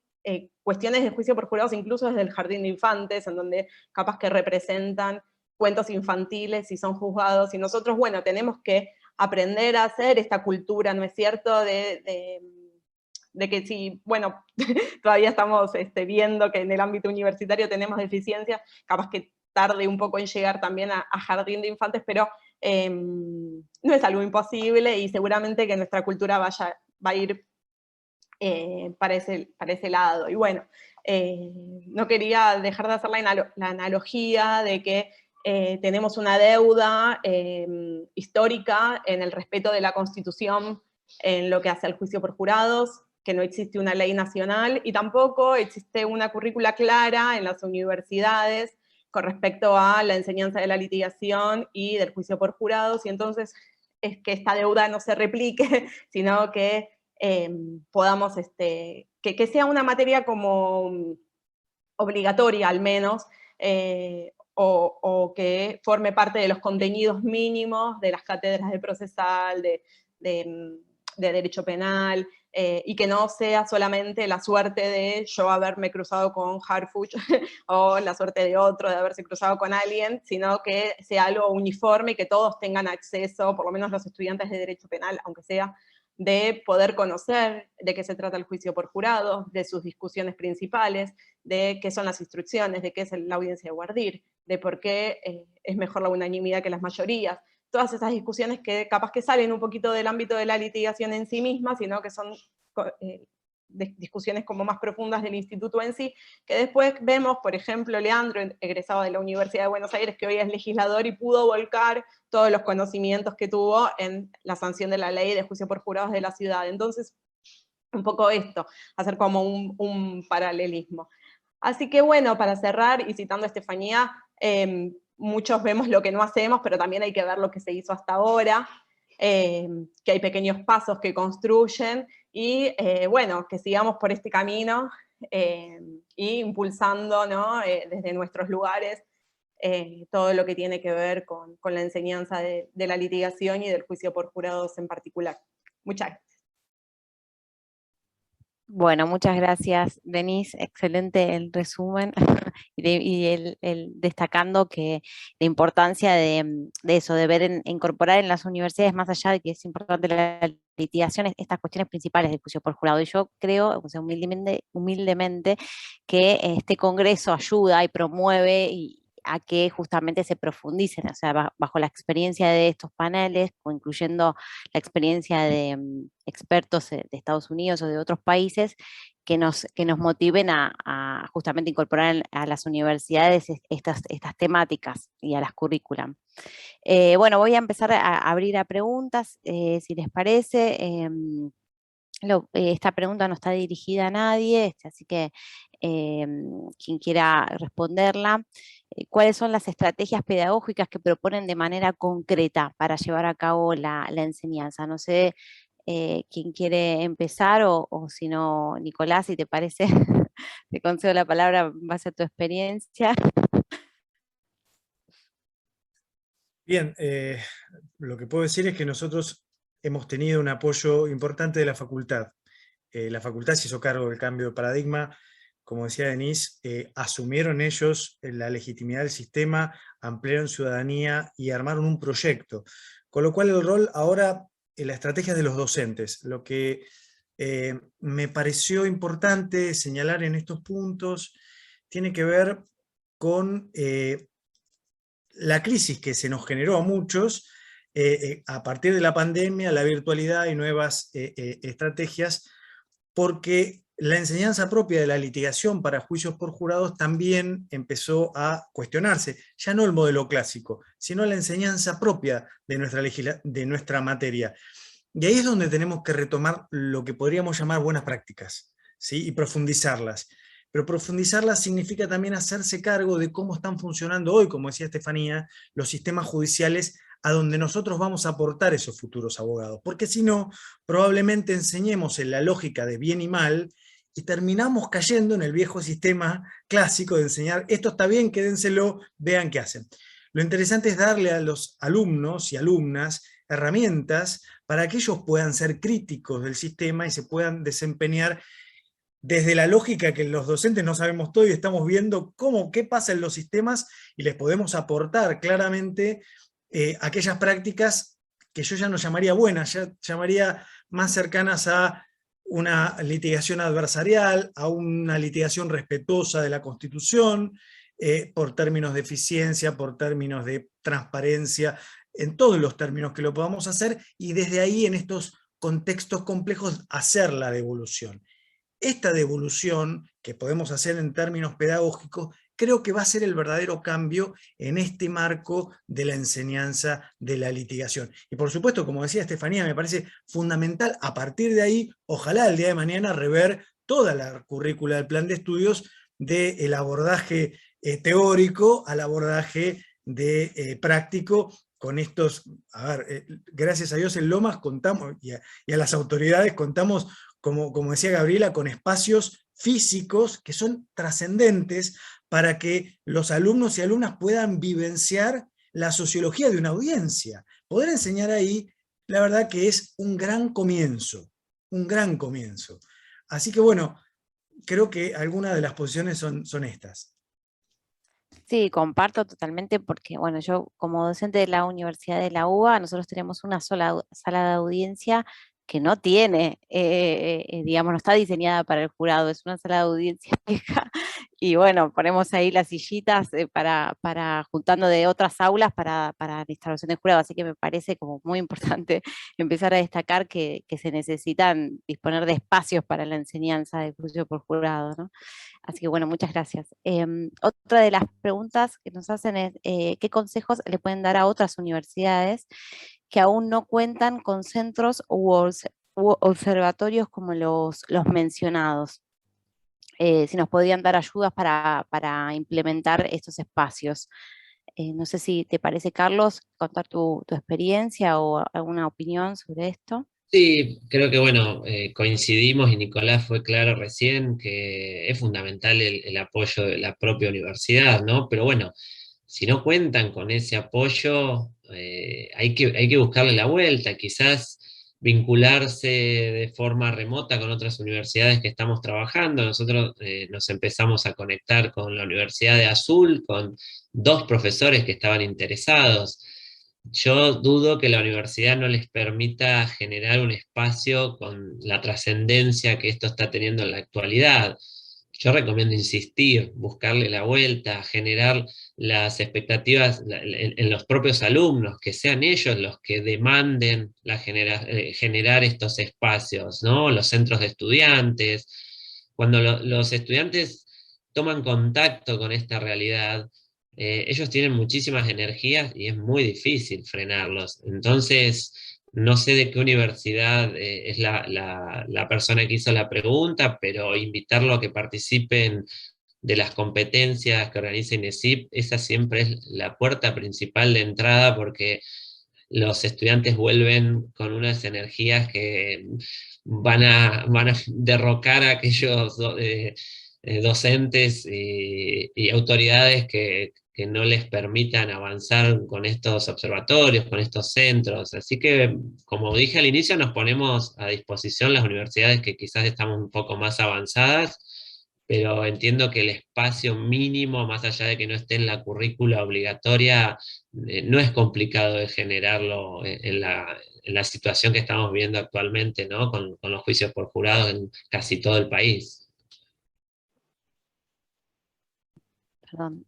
cuestiones de juicio por jurados incluso desde el jardín de infantes, en donde capaz que representan cuentos infantiles y son juzgados, y nosotros, bueno, tenemos que aprender a hacer esta cultura, ¿no es cierto?, de que si, bueno, todavía estamos viendo que en el ámbito universitario tenemos deficiencias, capaz que tarde un poco en llegar también a jardín de infantes, pero no es algo imposible, y seguramente que nuestra cultura va a ir para ese lado. Y bueno, no quería dejar de hacer la analogía de que tenemos una deuda histórica en el respeto de la Constitución en lo que hace al juicio por jurados, que no existe una ley nacional y tampoco existe una currícula clara en las universidades con respecto a la enseñanza de la litigación y del juicio por jurados, y entonces es que esta deuda no se replique, sino que podamos, que sea una materia como obligatoria al menos, o que forme parte de los contenidos mínimos de las cátedras de procesal, de derecho penal, y que no sea solamente la suerte de yo haberme cruzado con Harfuch o la suerte de otro de haberse cruzado con alguien, sino que sea algo uniforme y que todos tengan acceso, por lo menos los estudiantes de derecho penal, aunque sea, de poder conocer de qué se trata el juicio por jurados, de sus discusiones principales, de qué son las instrucciones, de qué es la audiencia de guardir, de por qué es mejor la unanimidad que las mayorías. Todas esas discusiones que capaz que salen un poquito del ámbito de la litigación en sí misma, sino que son discusiones como más profundas del instituto en sí, que después vemos, por ejemplo, Leandro, egresado de la Universidad de Buenos Aires, que hoy es legislador y pudo volcar todos los conocimientos que tuvo en la sanción de la ley de juicio por jurados de la ciudad. Entonces, un poco esto, hacer como un paralelismo. Así que bueno, para cerrar, y citando a Estefanía, muchos vemos lo que no hacemos, pero también hay que ver lo que se hizo hasta ahora, que hay pequeños pasos que construyen, y bueno, que sigamos por este camino, y impulsando, ¿no? Desde nuestros lugares todo lo que tiene que ver con la enseñanza de la litigación y del juicio por jurados en particular. Muchas gracias. Bueno, muchas gracias, Denise. Excelente el resumen y el destacando que la importancia de eso, de ver incorporar en las universidades, más allá de que es importante la litigación, estas cuestiones principales del juicio por jurado. Y yo creo, o sea, humildemente, que este congreso ayuda y promueve a que justamente se profundicen, o sea, bajo la experiencia de estos paneles, o incluyendo la experiencia de expertos de Estados Unidos o de otros países, que nos motiven a justamente incorporar a las universidades estas temáticas y a las currículas. Bueno, voy a empezar a abrir a preguntas, si les parece. Esta pregunta no está dirigida a nadie, así que quien quiera responderla. ¿Cuáles son las estrategias pedagógicas que proponen de manera concreta para llevar a cabo la enseñanza? No sé quién quiere empezar, o si no, Nicolás, si te parece, te concedo la palabra en base a tu experiencia. Bien, lo que puedo decir es que nosotros hemos tenido un apoyo importante de la facultad. La facultad se hizo cargo del cambio de paradigma. Como decía Denise, asumieron ellos la legitimidad del sistema, ampliaron ciudadanía y armaron un proyecto. Con lo cual el rol ahora la estrategia de los docentes. Lo que me pareció importante señalar en estos puntos tiene que ver con la crisis que se nos generó a muchos a partir de la pandemia, la virtualidad y nuevas estrategias, porque la enseñanza propia de la litigación para juicios por jurados también empezó a cuestionarse, ya no el modelo clásico, sino la enseñanza propia de nuestra materia. Y ahí es donde tenemos que retomar lo que podríamos llamar buenas prácticas, ¿sí? Y profundizarlas. Pero profundizarlas significa también hacerse cargo de cómo están funcionando hoy, como decía Estefanía, los sistemas judiciales a donde nosotros vamos a aportar esos futuros abogados. Porque si no, probablemente enseñemos en la lógica de bien y mal y terminamos cayendo en el viejo sistema clásico de enseñar, esto está bien, quédenselo, vean qué hacen. Lo interesante es darle a los alumnos y alumnas herramientas para que ellos puedan ser críticos del sistema y se puedan desempeñar desde la lógica que los docentes no sabemos todo y estamos viendo qué pasa en los sistemas y les podemos aportar claramente aquellas prácticas que yo ya no llamaría buenas, ya llamaría más cercanas a una litigación adversarial, a una litigación respetuosa de la Constitución, por términos de eficiencia, por términos de transparencia, en todos los términos que lo podamos hacer, y desde ahí en estos contextos complejos hacer la devolución. Esta devolución que podemos hacer en términos pedagógicos, creo que va a ser el verdadero cambio en este marco de la enseñanza de la litigación. Y por supuesto, como decía Estefanía, me parece fundamental a partir de ahí, ojalá el día de mañana, rever toda la currícula del plan de estudios del abordaje teórico al abordaje práctico, con estos, gracias a Dios en Lomas contamos, y a las autoridades contamos, como decía Gabriela, con espacios físicos que son trascendentes para que los alumnos y alumnas puedan vivenciar la sociología de una audiencia. Poder enseñar ahí, la verdad que es un gran comienzo, un gran comienzo. Así que bueno, creo que algunas de las posiciones son estas. Sí, comparto totalmente porque, bueno, yo como docente de la Universidad de la UBA, nosotros tenemos una sola sala de audiencia que no tiene, digamos, no está diseñada para el jurado, es una sala de audiencia vieja, y bueno, ponemos ahí las sillitas para juntando de otras aulas para la instalación del jurado, así que me parece como muy importante empezar a destacar que se necesitan disponer de espacios para la enseñanza de juicio por jurado, ¿no? Así que bueno, muchas gracias. Otra de las preguntas que nos hacen es, ¿qué consejos le pueden dar a otras universidades que aún no cuentan con centros u observatorios como los mencionados? Si nos podrían dar ayudas para implementar estos espacios. No sé si te parece, Carlos, contar tu experiencia o alguna opinión sobre esto. Sí, creo que bueno, coincidimos y Nicolás fue claro recién que es fundamental el apoyo de la propia universidad, ¿no? Pero bueno, si no cuentan con ese apoyo, hay que buscarle la vuelta, quizás vincularse de forma remota con otras universidades que estamos trabajando. Nosotros nos empezamos a conectar con la Universidad de Azul, con 2 profesores que estaban interesados. Yo dudo que la universidad no les permita generar un espacio con la trascendencia que esto está teniendo en la actualidad. Yo recomiendo insistir, buscarle la vuelta, generar las expectativas en los propios alumnos, que sean ellos los que demanden generar estos espacios, ¿no? Los centros de estudiantes. Cuando los estudiantes toman contacto con esta realidad, ellos tienen muchísimas energías y es muy difícil frenarlos. Entonces, no sé de qué universidad es la persona que hizo la pregunta, pero invitarlo a que participen de las competencias que organiza INESIP, esa siempre es la puerta principal de entrada, porque los estudiantes vuelven con unas energías que van a derrocar a aquellos docentes y autoridades que no les permitan avanzar con estos observatorios, con estos centros. Así que, como dije al inicio, nos ponemos a disposición las universidades que quizás estamos un poco más avanzadas pero entiendo que el espacio mínimo, más allá de que no esté en la currícula obligatoria, no es complicado de generarlo en la situación que estamos viendo actualmente, ¿no? Con los juicios por jurados en casi todo el país. Perdón,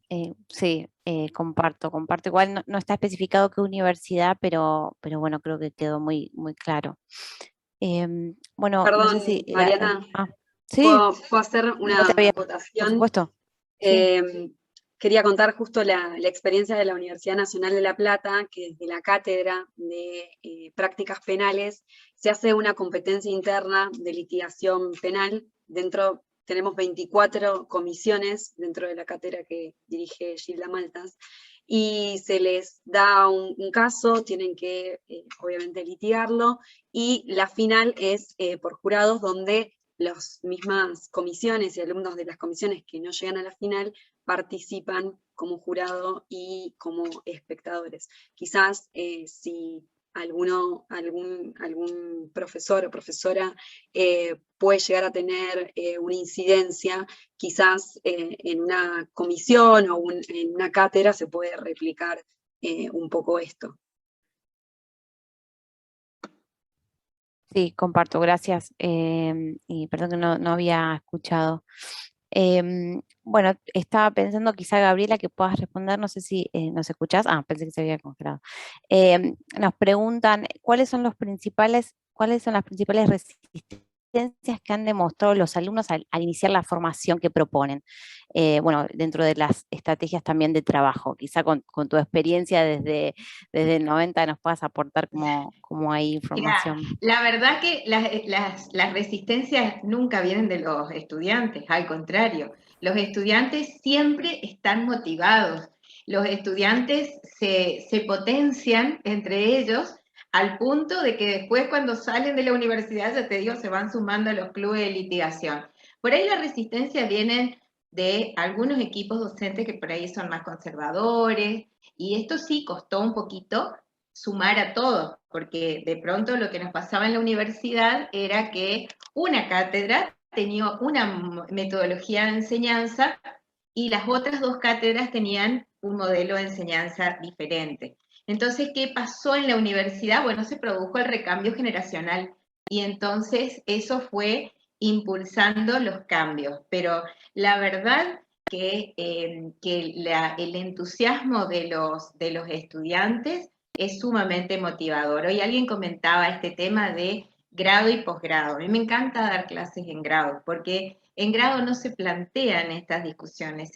sí, comparto. Igual no está especificado qué universidad, pero bueno, creo que quedó muy claro. Bueno, Perdón, no sé si... Mariana, sí, ¿puedo hacer una no te había... acotación? Por supuesto. Sí. Quería contar justo la experiencia de la Universidad Nacional de La Plata, que desde la cátedra de prácticas penales se hace una competencia interna de litigación penal. Dentro tenemos 24 comisiones dentro de la cátedra que dirige Gilda Maltas, y se les da un caso, tienen que obviamente litigarlo, y la final es por jurados, donde las mismas comisiones y alumnos de las comisiones que no llegan a la final participan como jurado y como espectadores. Quizás si algún profesor o profesora puede llegar a tener una incidencia, quizás en una comisión o en una cátedra se puede replicar un poco esto. Sí, comparto, gracias. Y perdón que no había escuchado. Bueno, estaba pensando quizá, Gabriela, que puedas responder, no sé si nos escuchás. Pensé que se había congelado. Nos preguntan, ¿cuáles son las principales resistencias que han demostrado los alumnos al iniciar la formación que proponen? Bueno, dentro de las estrategias también de trabajo, quizá con tu experiencia desde el 90 nos puedas aportar como hay información. Mira, la verdad que las resistencias nunca vienen de los estudiantes, al contrario, los estudiantes siempre están motivados, los estudiantes se potencian entre ellos al punto de que después cuando salen de la universidad, ya te digo, se van sumando a los clubes de litigación. Por ahí las resistencias vienen de algunos equipos docentes que por ahí son más conservadores, y esto sí costó un poquito sumar a todos, porque de pronto lo que nos pasaba en la universidad era que una cátedra tenía una metodología de enseñanza y las otras dos cátedras tenían un modelo de enseñanza diferente. Entonces, ¿qué pasó en la universidad? Bueno, se produjo el recambio generacional y entonces eso fue impulsando los cambios, pero la verdad que el entusiasmo de los estudiantes es sumamente motivador. Hoy alguien comentaba este tema de grado y posgrado. A mí me encanta dar clases en grado, porque en grado no se plantean estas discusiones.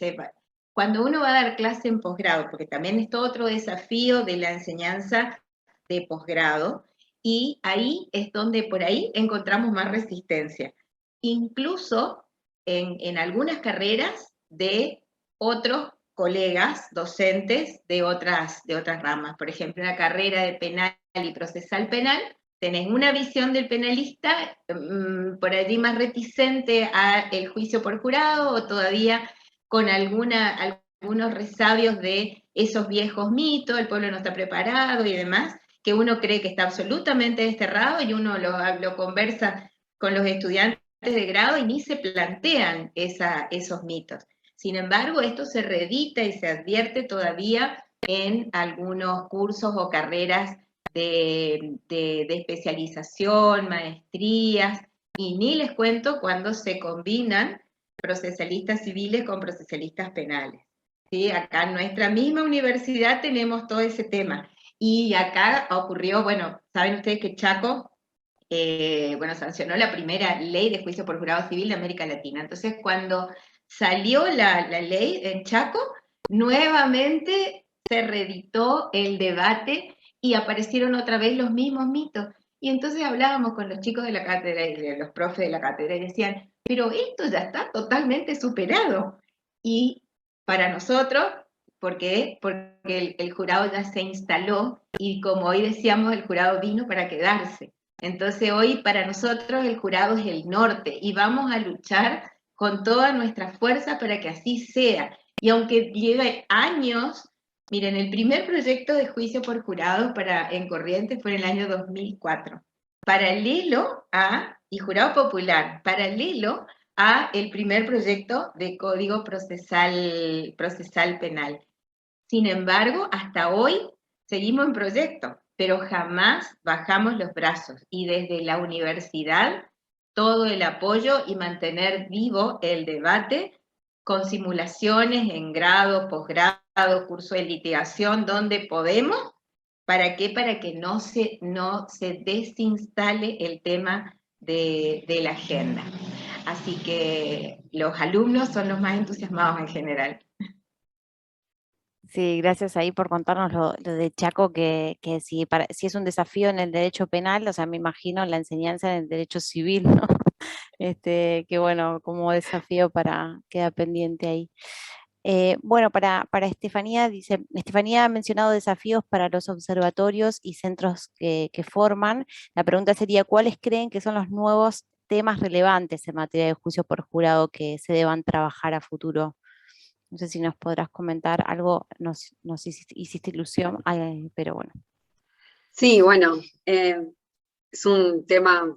Cuando uno va a dar clase en posgrado, porque también es todo otro desafío de la enseñanza de posgrado, y ahí es donde por ahí encontramos más resistencia. Incluso en algunas carreras de otros colegas docentes de otras ramas. Por ejemplo, en la carrera de penal y procesal penal, tenés una visión del penalista por allí más reticente al juicio por jurado, o todavía con algunos resabios de esos viejos mitos, el pueblo no está preparado y demás, que uno cree que está absolutamente desterrado, y uno lo conversa con los estudiantes de grado y ni se plantean esos mitos. Sin embargo, esto se reedita y se advierte todavía en algunos cursos o carreras de especialización, maestrías, y ni les cuento cuando se combinan procesalistas civiles con procesalistas penales. ¿Sí? Acá en nuestra misma universidad tenemos todo ese tema. Y acá ocurrió, bueno, saben ustedes que Chaco, sancionó la primera ley de juicio por jurado civil de América Latina. Entonces, cuando salió la ley en Chaco, nuevamente se reeditó el debate y aparecieron otra vez los mismos mitos. Y entonces hablábamos con los chicos de la cátedra y de los profes de la cátedra y decían, pero esto ya está totalmente superado. Y para nosotros, ¿por qué? Porque el jurado ya se instaló, y como hoy decíamos, el jurado vino para quedarse. Entonces hoy para nosotros el jurado es el norte y vamos a luchar con toda nuestra fuerza para que así sea. Y aunque lleve años, miren, el primer proyecto de juicio por jurado en Corrientes fue en el año 2004. Y jurado popular, paralelo a el primer proyecto de Código Procesal Penal. Sin embargo, hasta hoy seguimos en proyecto, pero jamás bajamos los brazos, y desde la universidad todo el apoyo y mantener vivo el debate con simulaciones en grado, posgrado, curso de litigación, donde podemos. ¿Para qué? Para que no se desinstale el tema de la agenda. Así que los alumnos son los más entusiasmados en general. Sí, gracias ahí por contarnos lo de Chaco, que si es un desafío en el derecho penal, o sea, me imagino la enseñanza en el derecho civil, ¿no? Que bueno, como desafío queda pendiente ahí. Bueno, para Estefanía, dice, Estefanía ha mencionado desafíos para los observatorios y centros que forman. La pregunta sería, ¿cuáles creen que son los nuevos temas relevantes en materia de juicio por jurado que se deban trabajar a futuro? No sé si nos podrás comentar algo, nos hiciste ilusión, pero bueno. Sí, bueno, es un tema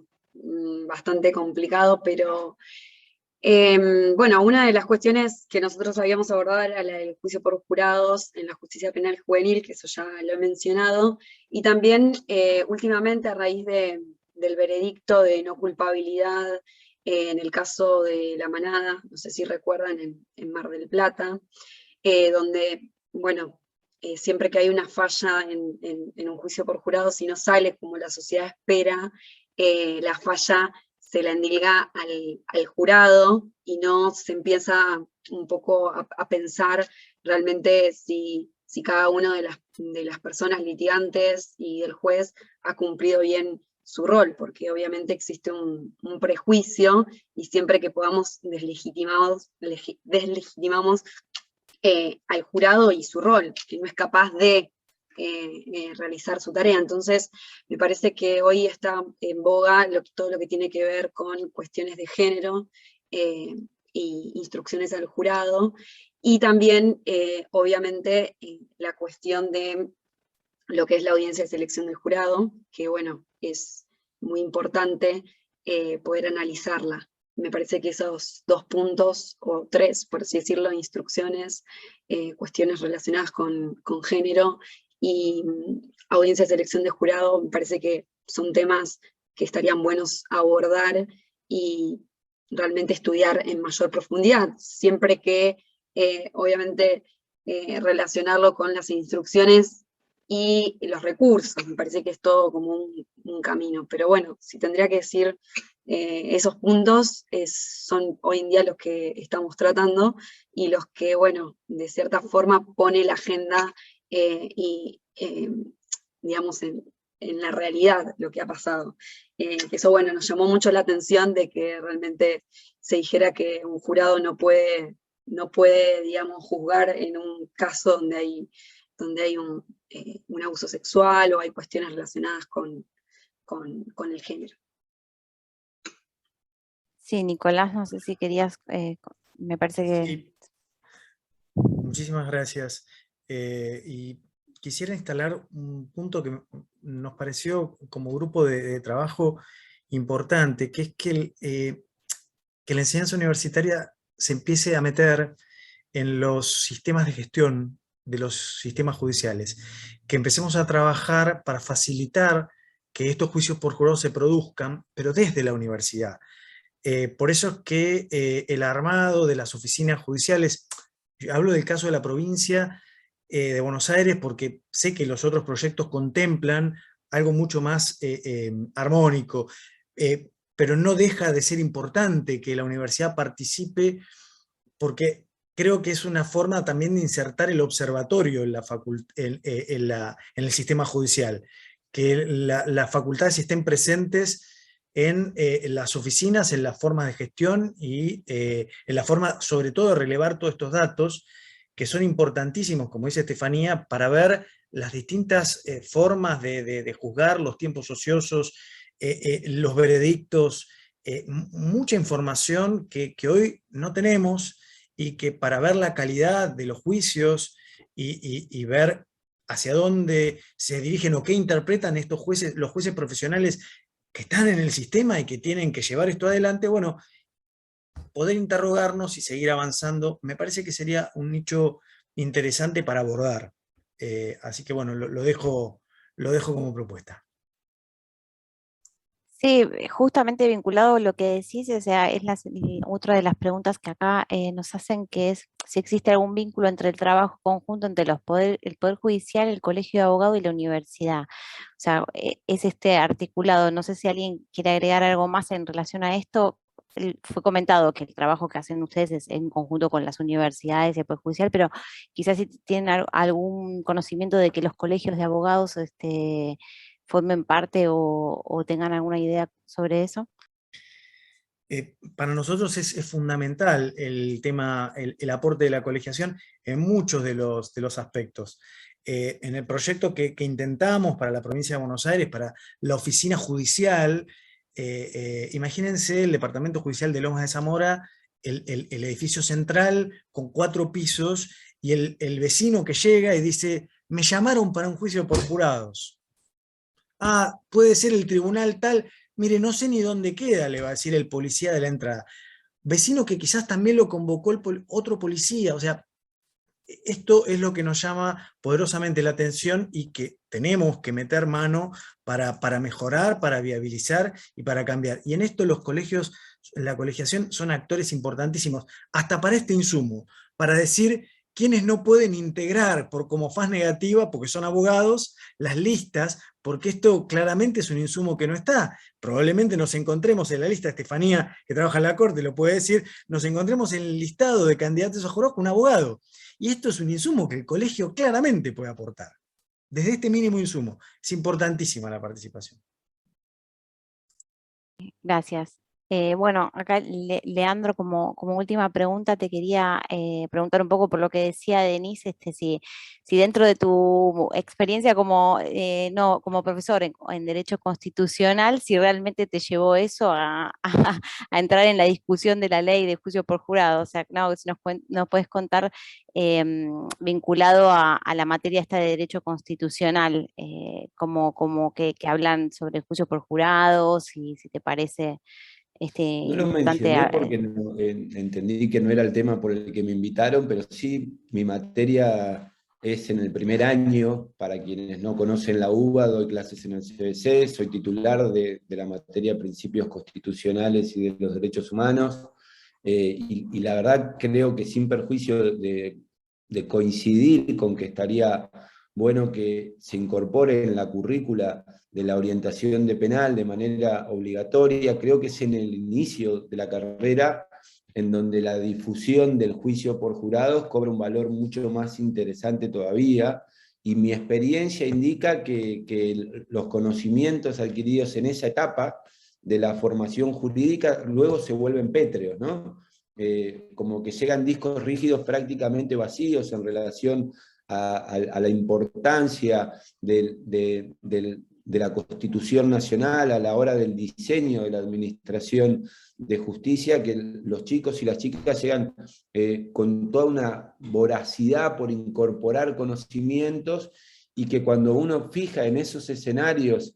bastante complicado, pero bueno, una de las cuestiones que nosotros habíamos abordado era la del juicio por jurados en la justicia penal juvenil, que eso ya lo he mencionado, y también últimamente a raíz del veredicto de no culpabilidad en el caso de La Manada, no sé si recuerdan, en Mar del Plata, donde, bueno, siempre que hay una falla en un juicio por jurado, si no sale como la sociedad espera, la falla se la endilga al jurado y no se empieza un poco a pensar realmente si cada una de las personas litigantes y del juez ha cumplido bien su rol, porque obviamente existe un prejuicio, y siempre que podamos deslegitimamos al jurado y su rol, que no es capaz de realizar su tarea. Entonces, me parece que hoy está en boga todo lo que tiene que ver con cuestiones de género y instrucciones al jurado, y también, obviamente, la cuestión de lo que es la audiencia de selección del jurado, que bueno, es muy importante poder analizarla. Me parece que esos dos puntos, o tres, por así decirlo, instrucciones, cuestiones relacionadas con género y audiencia de selección de jurado, me parece que son temas que estarían buenos abordar y realmente estudiar en mayor profundidad, siempre que, obviamente, relacionarlo con las instrucciones y los recursos. Me parece que es todo como un camino, pero bueno, si tendría que decir esos puntos, son hoy en día los que estamos tratando y los que, bueno, de cierta forma pone la agenda y, digamos, en la realidad lo que ha pasado. Que eso, bueno, nos llamó mucho la atención de que realmente se dijera que un jurado no puede, digamos, juzgar en un caso donde hay un abuso sexual o hay cuestiones relacionadas con el género. Sí, Nicolás, no sé si querías, me parece que... Sí. Muchísimas gracias. Y quisiera instalar un punto que nos pareció como grupo de trabajo importante, que es que la enseñanza universitaria se empiece a meter en los sistemas de gestión de los sistemas judiciales, que empecemos a trabajar para facilitar que estos juicios por jurado se produzcan, pero desde la universidad. Por eso es que el armado de las oficinas judiciales, yo hablo del caso de la provincia de Buenos Aires porque sé que los otros proyectos contemplan algo mucho más armónico, pero no deja de ser importante que la universidad participe, porque creo que es una forma también de insertar el observatorio en el sistema judicial, que las facultades estén presentes en las oficinas, en las formas de gestión y en la forma, sobre todo, de relevar todos estos datos, que son importantísimos, como dice Estefanía, para ver las distintas formas de juzgar, los tiempos ociosos, los veredictos, mucha información que hoy no tenemos, y que para ver la calidad de los juicios y ver hacia dónde se dirigen o qué interpretan estos jueces, los jueces profesionales que están en el sistema y que tienen que llevar esto adelante, bueno, poder interrogarnos y seguir avanzando, me parece que sería un nicho interesante para abordar. Así que bueno, lo dejo como propuesta. Sí, justamente vinculado a lo que decís, o sea, es otra de las preguntas que acá nos hacen, que es si existe algún vínculo entre el trabajo conjunto entre el Poder Judicial, el Colegio de Abogados y la universidad. O sea, es articulado. No sé si alguien quiere agregar algo más en relación a esto. Fue comentado que el trabajo que hacen ustedes es en conjunto con las universidades y el Poder Judicial, pero quizás si tienen algún conocimiento de que los colegios de abogados formen parte o tengan alguna idea sobre eso. Para nosotros es fundamental el tema, el aporte de la colegiación en muchos de los aspectos. En el proyecto que intentamos para la provincia de Buenos Aires, para la oficina judicial, imagínense el departamento judicial de Lomas de Zamora, el edificio central con 4 pisos, y el vecino que llega y dice, me llamaron para un juicio por jurados. Ah, puede ser el tribunal tal, mire, no sé ni dónde queda, le va a decir el policía de la entrada. Vecino que quizás también lo convocó otro policía, o sea, esto es lo que nos llama poderosamente la atención y que tenemos que meter mano para mejorar, para viabilizar y para cambiar. Y en esto los colegios, la colegiación son actores importantísimos, hasta para este insumo, para decir quiénes no pueden integrar como faz negativa, porque son abogados, las listas, porque esto claramente es un insumo que no está. Probablemente nos encontremos en la lista, Estefanía, que trabaja en la Corte, lo puede decir, nos encontremos en el listado de candidatos a jurados con un abogado. Y esto es un insumo que el colegio claramente puede aportar. Desde este mínimo insumo. Es importantísima la participación. Gracias. Bueno, acá Leandro, como última pregunta, te quería preguntar un poco por lo que decía Denise, si dentro de tu experiencia como profesor en Derecho Constitucional, si realmente te llevó eso a entrar en la discusión de la ley de juicio por jurado. O sea, no, si nos puedes contar vinculado a la materia esta de Derecho Constitucional, como que hablan sobre el juicio por jurados, si te parece No lo importante. mencioné porque entendí que no era el tema por el que me invitaron, pero sí, mi materia es en el primer año. Para quienes no conocen la UBA, doy clases en el CBC, soy titular de la materia Principios Constitucionales y de los Derechos Humanos, y la verdad creo que sin perjuicio de coincidir con que estaría bueno que se incorpore en la currícula de la orientación de penal de manera obligatoria, creo que es en el inicio de la carrera en donde la difusión del juicio por jurados cobra un valor mucho más interesante todavía, y mi experiencia indica que los conocimientos adquiridos en esa etapa de la formación jurídica luego se vuelven pétreos, ¿no? Como que llegan discos rígidos prácticamente vacíos en relación a la importancia de la Constitución Nacional a la hora del diseño de la administración de justicia, que los chicos y las chicas llegan con toda una voracidad por incorporar conocimientos, y que cuando uno fija en esos escenarios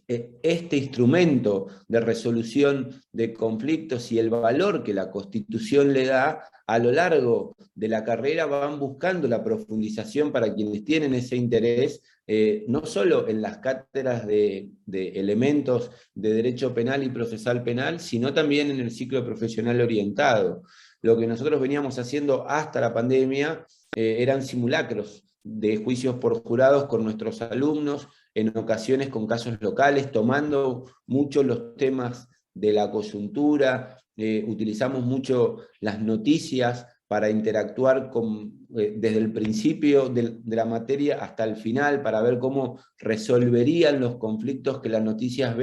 este instrumento de resolución de conflictos y el valor que la Constitución le da, a lo largo de la carrera van buscando la profundización para quienes tienen ese interés, no solo en las cátedras de elementos de derecho penal y procesal penal, sino también en el ciclo profesional orientado. Lo que nosotros veníamos haciendo hasta la pandemia eran simulacros de juicios por jurados con nuestros alumnos, en ocasiones con casos locales, tomando mucho los temas de la coyuntura, utilizamos mucho las noticias para interactuar desde el principio de la materia hasta el final, para ver cómo resolverían los conflictos que las noticias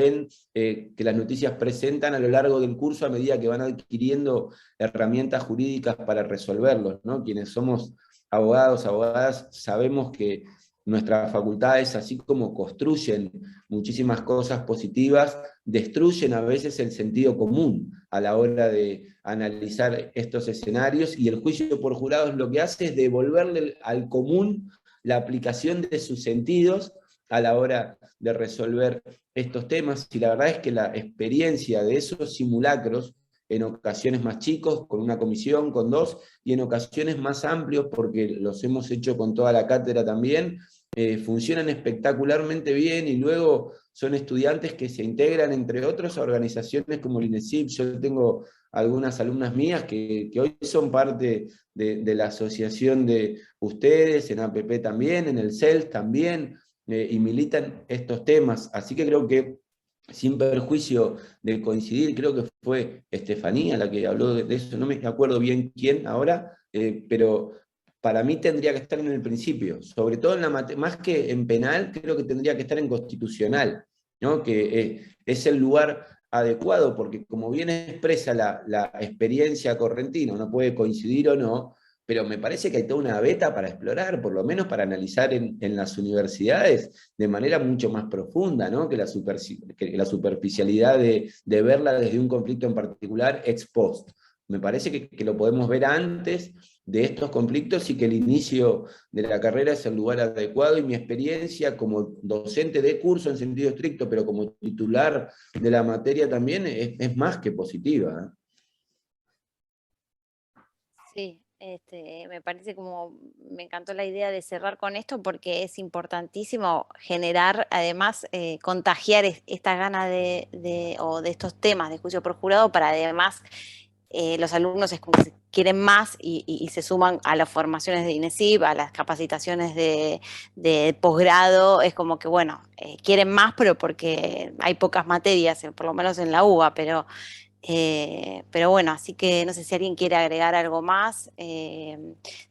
que las noticias presentan a lo largo del curso, a medida que van adquiriendo herramientas jurídicas para resolverlos, ¿no? Quienes somos abogados, abogadas, sabemos que nuestras facultades, así como construyen muchísimas cosas positivas, destruyen a veces el sentido común a la hora de analizar estos escenarios, y el juicio por jurados lo que hace es devolverle al común la aplicación de sus sentidos a la hora de resolver estos temas. Y la verdad es que la experiencia de esos simulacros en ocasiones más chicos, con una comisión, con 2, y en ocasiones más amplios, porque los hemos hecho con toda la cátedra también, funcionan espectacularmente bien, y luego son estudiantes que se integran, entre otros, a organizaciones como el INESIP. Yo tengo algunas alumnas mías que hoy son parte de la asociación de ustedes, en APP también, en el CELS también, y militan estos temas. Así que creo que, sin perjuicio de coincidir, creo que fue Estefanía la que habló de eso, no me acuerdo bien quién ahora, pero para mí tendría que estar en el principio, sobre todo en más que en penal, creo que tendría que estar en constitucional, ¿no? Que es el lugar adecuado, porque como bien expresa la experiencia correntina, uno puede coincidir o no, pero me parece que hay toda una beta para explorar, por lo menos para analizar en las universidades de manera mucho más profunda, ¿no? que la superficialidad de verla desde un conflicto en particular ex post. Me parece que lo podemos ver antes de estos conflictos, y que el inicio de la carrera es el lugar adecuado, y mi experiencia como docente de curso en sentido estricto, pero como titular de la materia también, es más que positiva. Sí, me parece me encantó la idea de cerrar con esto, porque es importantísimo generar, además, contagiar esta gana de estos temas de juicio por jurado, para además los alumnos es como que quieren más y se suman a las formaciones de INESIP, a las capacitaciones de posgrado. Es como que, bueno, quieren más, pero porque hay pocas materias, por lo menos en la UBA, pero bueno, así que no sé si alguien quiere agregar algo más, si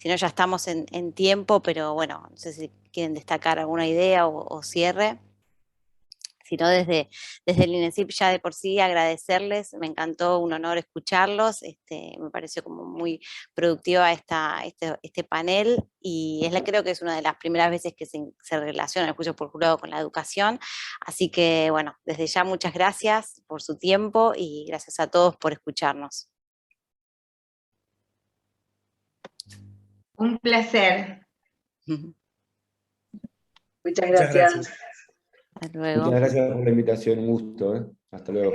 no ya estamos en tiempo, pero bueno, no sé si quieren destacar alguna idea o cierre. Si no, desde el INESIP ya de por sí agradecerles, me encantó, un honor escucharlos, me pareció como muy productiva este panel, y creo que es una de las primeras veces que se relaciona el juicio por jurado con la educación. Así que bueno, desde ya muchas gracias por su tiempo, y gracias a todos por escucharnos. Un placer. Muchas gracias. Hasta luego. Muchas gracias por la invitación, un gusto. Hasta luego.